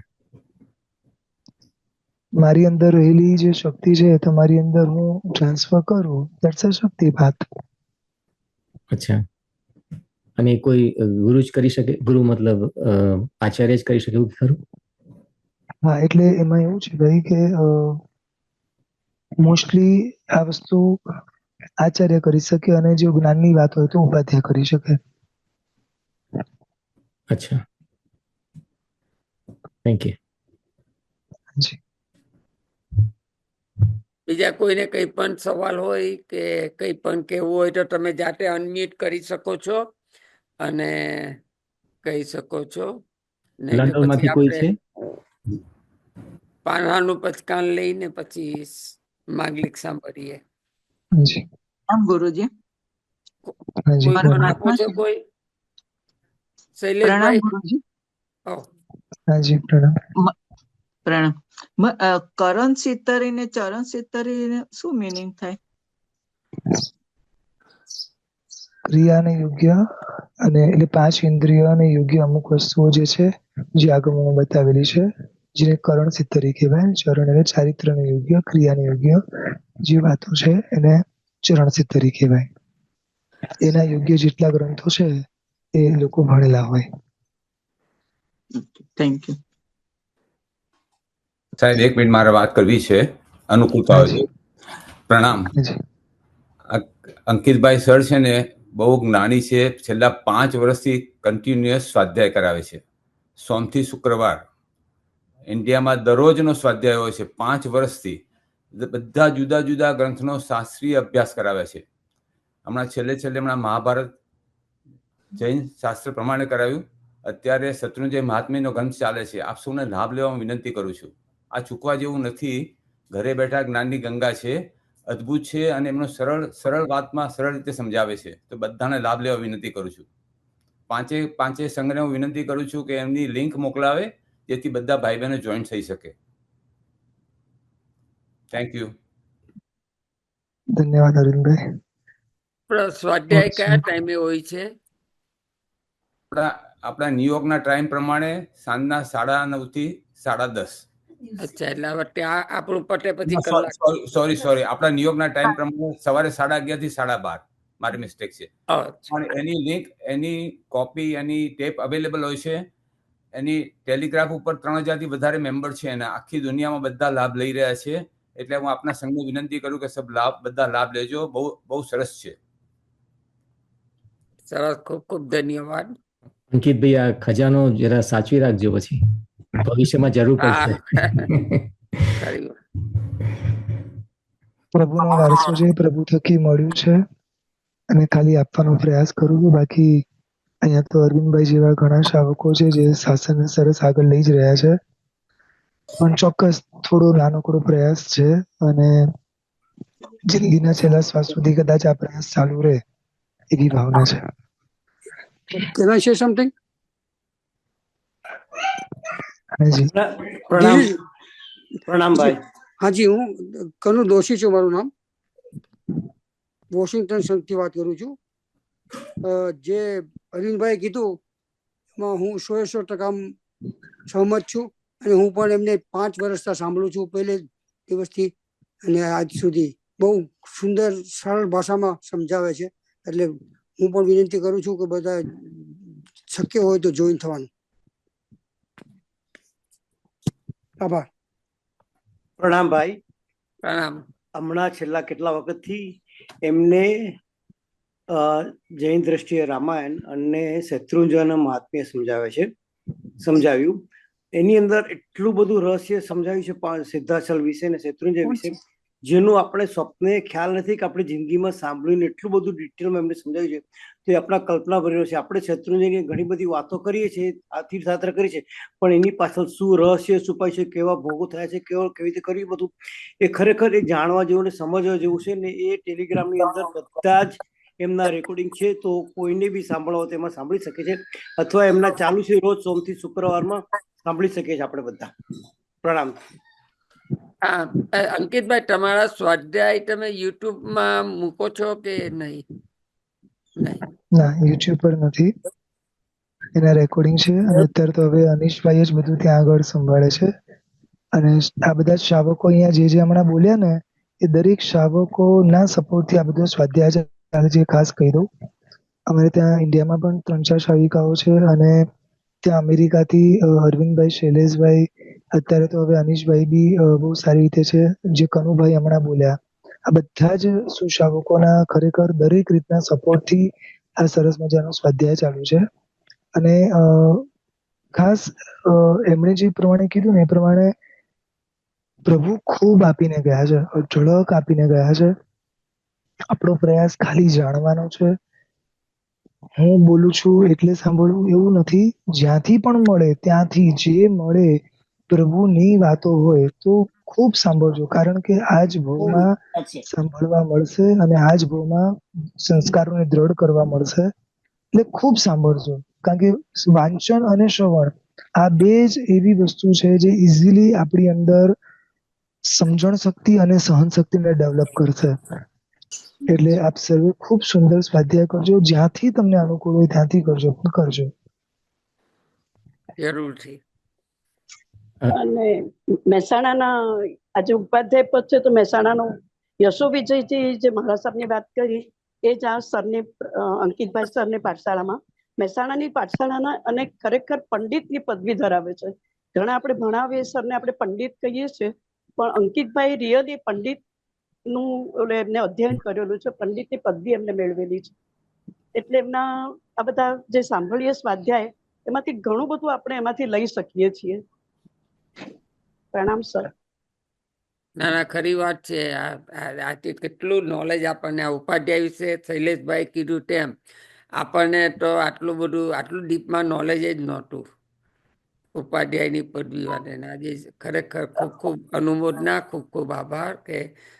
મારી અંદર રહેલી જે શક્તિ છે તમારી અંદર હું ટ્રાન્સફર કરું, ધેટ્સ અ શક્તિપાત. અચ્છા, અને કોઈ ગુરુ જ કરી શકે? ગુરુ મતલબ આચાર્ય જ કરી શકે એવું ખરું? હા, એટલે એમાં એવું છે ભાઈ કે મોસ્ટલી આ વસ્તુ આચાર્ય કરી શકે અને જો જ્ઞાનની વાત હોય તો ઉપાધ્યાય કરી શકે. અચ્છા, થેન્ક યુ. જી. બીજા કોઈને કંઈ પણ સવાલ હોય કે કંઈ પણ કહેવું હોય તો તમે જાતે અનમ્યુટ કરી શકો છો અને કહી શકો છો. નહીં તો લંડનમાંથી પછી કોઈ આપણે છે? પારણાનું પચકાન લઈને પછી માગલિક સાંભળીએ. જી. આમ ગુરુજી હાજી. કોઈ મારો પણ બોલો. આપો છો? કોઈ પ્રણામ શૈલેષભાઈ? ગુરુજી. ઓહ, હાજી, પ્રણામ. પ્રણામ. કરણ સિત્તરી ને ચરણ સિત્તરી શું મિનિંગ થાય? ક્રિયાને યોગ્ય અને એટલે 5 ઇન્દ્રિયોને યોગ્ય અમુક વસ્તુઓ જે છે જે આગળમાં બતાવેલી છે જેને કરણ સિદ્ધરી કહેવાય. ચરણ એટલે ચારિત્રને યોગ્ય, ક્રિયાને યોગ્ય જે વાતો છે એને ચરણ સિદ્ધરી કહેવાય. એના યોગ્ય જેટલા ગ્રંથો છે એ લોકો ભણેલા હોય. Thank you. સાહેબ 1 મિનિટ મારે વાત કરવી છે, અનુકૂળતા હોય તો. પ્રણામ. હાજી. અંકિતભાઈ સર છે ને બહુ જ્ઞાની છે. છેલ્લા 5 વર્ષથી કન્ટિન્યુઅસ સ્વાધ્યાય કરાવે છે. સોમથી શુક્રવાર ઇન્ડિયામાં દરરોજનો સ્વાધ્યાય હોય છે. 5 વર્ષથી બધા જુદા જુદા ગ્રંથનો શાસ્ત્રીય અભ્યાસ કરાવે છે. હમણાં મહાભારત જૈન શાસ્ત્ર પ્રમાણે કરાવ્યું. અત્યારે શત્રુંજય મહાત્મ્યનો ગ્રંથ ચાલે છે. આપ સૌને લાભ લેવા વિનંતી કરું છું. આ ચૂકવા જેવું નથી. ઘરે બેઠા જ્ઞાનની ગંગા છે, અદ્ભુત છે અને એમનો સરળ વાતમાં સરળ રીતે સમજાવે છે. તો બધાને લાભ લેવા વિનંતી કરું છું. પાંચે સંઘને હું વિનંતી કરું છું કે એમની લિંક મોકલાવે જેથી બધા ભાઈ બહેનો જોઈન થઈ શકે. Thank you. ધન્યવાદ અરવિંદભાઈ. સ્વાધ્યાય કયા ટાઈમે હોય છે? આપણા ન્યુયોર્કના ટાઈમ પ્રમાણે સાંજના 9:30 થી 10:30. અચ્છા, એટલે હવે ત્યાં આપણું પટે પછી કલાક. સોરી આપણા ન્યુયોર્કના ટાઈમ પ્રમાણે સવારે 11:30 થી 12:30. મારી મિસ્ટેક છે. પણ એની લિંક, એની કોપી, એની ટેપ અવેલેબલ હોય છે. એની ટેલિગ્રાફ ઉપર 3000 થી વધારે મેમ્બર છે અને આખી દુનિયામાં બધા લાભ લઈ રહ્યા છે. એટલે હું આપના સંઘને વિનંતી કરું કે બધા લાભ લેજો. બહુ સરસ છે. સરસ, ખૂબ ખૂબ ધન્યવાદ. અંકિતભાઈ, આ ખજાનો જરા સાચવી રાખજો, પછી ભવિષ્યમાં જરૂર પડશે. પ્રભુનો વારસો છે, પ્રભુ થકી મળ્યું છે અને ખાલી આપવાનો પ્રયાસ કરું છું. બાકી અહીંયા તો અરવિંદભાઈ જેવા ઘણા શાવકો છે જે શાસનને સરસ આગળ લઈ જ રહ્યા છે. પણ ચોક્કસ થોડો નાનકડો પ્રયાસ છે અને જિંદગીના છેલ્લા શ્વાસ સુધી કદાચ આ પ્રયાસ ચાલુ રહે એવી ભાવના છે. Can I say something? હાજી. પ્રણામ ભાઈ. હાજી, હું કનુ દોશી છું, મારું નામ. વોશિંગ્ટન સંઘથી વાત કરું છું. જે અરવિંદભાઈ કીધું એમાં હું 100% સહમત છું અને હું પણ એમને 5 વર્ષથી સાંભળું છું, પહેલે દિવસથી અને આજ સુધી. બહુ સુંદર સરળ ભાષામાં સમજાવે છે. એટલે હું પણ વિનંતી કરું છું કે બધા શક્ય હોય તો જોઈન થવાનું. આભાર. પ્રણામ ભાઈ. પ્રણામ. હમણાં છેલ્લા કેટલા વખતથી એમને જૈન દ્રષ્ટિએ રામાયણ અને શત્રુંજયનું મહાત્મ્ય સમજાવ્યું. એની અંદર એટલું બધું રહસ્ય સમજાવ્યું છે સિદ્ધાચલ વિશે ને શત્રુંજય વિશે, જેનું આપણે સ્વપ્ને ખ્યાલ નથી કે આપણે જિંદગીમાં સાંભળ્યું. એટલું બધું ડિટેલમાં એમને સમજાવ્યું છે તો એ આપણા કલ્પના ભરેલો છે. આપણે શત્રુંજયની ઘણી બધી વાતો કરીએ છીએ, તીર્થયાત્રા કરી છે, પણ એની પાછળ શું રહસ્ય છુપાય છે, કેવા ભોગો થયા છે, કેવી રીતે કર્યું બધું, એ ખરેખર એ જાણવા જેવું ને સમજવા જેવું છે. ને એ ટેલિગ્રામની અંદર બધા જ એમના રેકોર્ડિંગ છે, તો કોઈને બી સાંભળવા હોય તો એમાં સાંભળી શકે છે, અથવા એમના ચાલુ છે રોજ સોમથી શુક્રવારમાં સાંભળી શકીએ છીએ આપણે બધા. પ્રણામ. અંકિતભાઈ, તમારા સ્વાધ્યાય તમે યુટ્યુબમાં મૂકો છો કે નહીં? ના, યુટ્યુબ પર નથી. એના રેકોર્ડિંગ છે અને અત્યારે તો હવે અનિશભાઈ જ બધું ત્યાં આગળ સંભાળે છે. અને આ બધા શાવકો અહીંયા જે હમણાં બોલ્યા ને એ દરેક શાવકોના સપોર્ટથી આ બધો સ્વાધ્યાય ચાલે છે. ખાસ કહી દઉં, અમારે ત્યાં ઇન્ડિયામાં પણ 3-4 શાવિકાઓ છે અને ત્યાં અમેરિકાથી અરવિંદભાઈ, શૈલેષભાઈ અત્યારે તો હવે અનીશભાઈ બી બહુ સારી રીતે છે. જે કનુભાઈ હમણાં બોલ્યા, આ બધા જ સુશાવકોના ખરેખર દરેક રીતના સપોર્ટથી આ સરસ મજાનો સ્વાધ્યાય ચાલુ છે. અને ખાસ એમણે જે પ્રમાણે કીધું ને એ પ્રમાણે પ્રભુ ખૂબ આપીને ગયા છે, ઝળક આપીને ગયા છે. આપણો પ્રયાસ ખાલી જાણવાનો છે. હું બોલું છું એટલે સાંભળવું એવું નથી. જ્યાંથી પણ મળે ત્યાંથી જે મળે પ્રભુની વાતો હોય તો ખૂબ સાંભળજો, કારણ કે આ જ ભાવમાં સાંભળવા મળશે અને આ જ ભાવમાં સંસ્કારોને દ્રઢ કરવા મળશે. એટલે ખૂબ સાંભળજો, કારણ કે વાંચન અને શ્રવણ આ બે જ એવી વસ્તુ છે જે ઇઝીલી આપણી અંદર સમજણ શક્તિ અને સહન શક્તિને ડેવલપ કરશે. એટલે આપ સર્વે ખૂબ સુંદર સ્વાધ્યાય કરજો. જ્યાંથી તમને અનુકૂળ હોય ત્યાંથી કરજો, પણ કરજો. જરૂરથી. અને મહેસાણાના આજે ઉપાધ્યાય પદ છે તો મહેસાણાનું યશો વિજયજી જે મહારાજ સાહેબની વાત કરી એ જ આ સરની અંકિતભાઈ સરની પાઠશાળામાં મહેસાણાની પાઠશાળાના અને ખરેખર પંડિતની પદવી ધરાવે છે. ઘણા આપણે ભણાવીએ સરને આપણે પંડિત કહીએ છીએ, પણ અંકિતભાઈ રિયલી પંડિત નું એમને અધ્યયન કરેલું છે, પંડિતની પદવી એમને મેળવેલી છે. એટલે એમના આ બધા જે સાંભળીએ સ્વાધ્યાય એમાંથી ઘણું બધું આપણે એમાંથી લઈ શકીએ છીએ. પ્રણામ સર. ના ના, ખરી વાત છે. આ કેટલું નોલેજ આપણને આ ઉપાધ્યાય વિશે શૈલેષભાઈ કીધું તેમ આપણને તો આટલું બધું આટલું ડીપમાં નોલેજ જ નહોતું ઉપાધ્યાયની પદવી માટે. આજે ખરેખર ખૂબ ખૂબ અનુમોદના, ખૂબ ખૂબ આભાર કે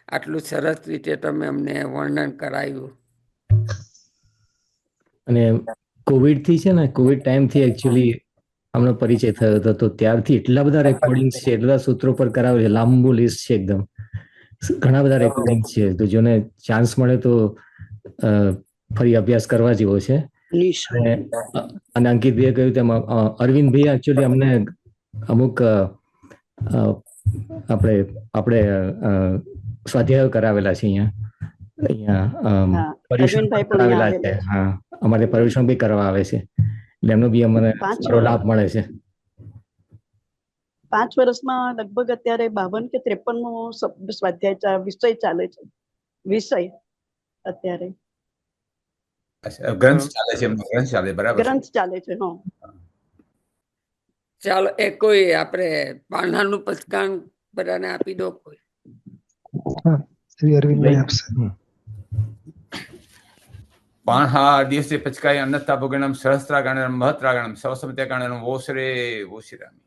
આટલું સરસ રીતે તમે અમને વર્ણન કરાયું. અને કોવિડ થી છે ને, કોવિડ ટાઈમ થી એકચ્યુઅલી આમનો પરિચય થયો હતો, તો ત્યારથી એટલા બધા રેકોર્ડિંગ્સ છે, એટલા બધા સૂત્રો પર કરાવે છે, લાંબુ લિસ્ટ છે એકદમ, ઘણા બધા રેકોર્ડિંગ્સ છે. તો જેને ચાન્સ મળે તો ફરી અભ્યાસ કરવા જેવો છે. અને અંકિતભાઈએ કહ્યું તેમ અરવિંદભાઈ એકચ્યુઅલી અમને અમુક આપણે સ્વાધ્યાયો કરાવેલા છે અહીંયા પર્યુષણ કરાવેલા છે. હા, અમારે પર્યુષણ બી કરવા આવે છે, એટલે એમનો બી અમને સારો લાભ મળે છે. 5 વર્ષમાં લગભગ અત્યારે 52 કે 53નો સ્વાધ્યાય વિષય ચાલે છે. વિષય અત્યારે ગ્રંથ ચાલે છે, ગ્રંથ ચાલે, બરાબર, ગ્રંથ ચાલે છે. ચાલો, એ કોઈ આપણે પાનાનું પચકાણ બધાને આપી દો. કોઈ શ્રી અરવિંદભાઈ આપશે. પાણહા દિવસે પચકાય અન્નતા ભોગણમ સહસ્ત્રાગણમ મહત્રાગણમ સવસમત્યાગણમ ઓસરે ઓશિરામી.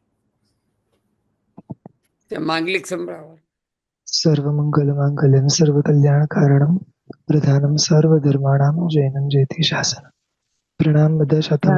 માંગલિક સંભળાવો. સર્વમંગલ માંગલ્યમ સર્વ કલ્યાણ કારણમ પ્રધાનમ સર્વ ધર્માણામ જૈનમ જયતિ શાસન. પ્રણામ બધા શાતા.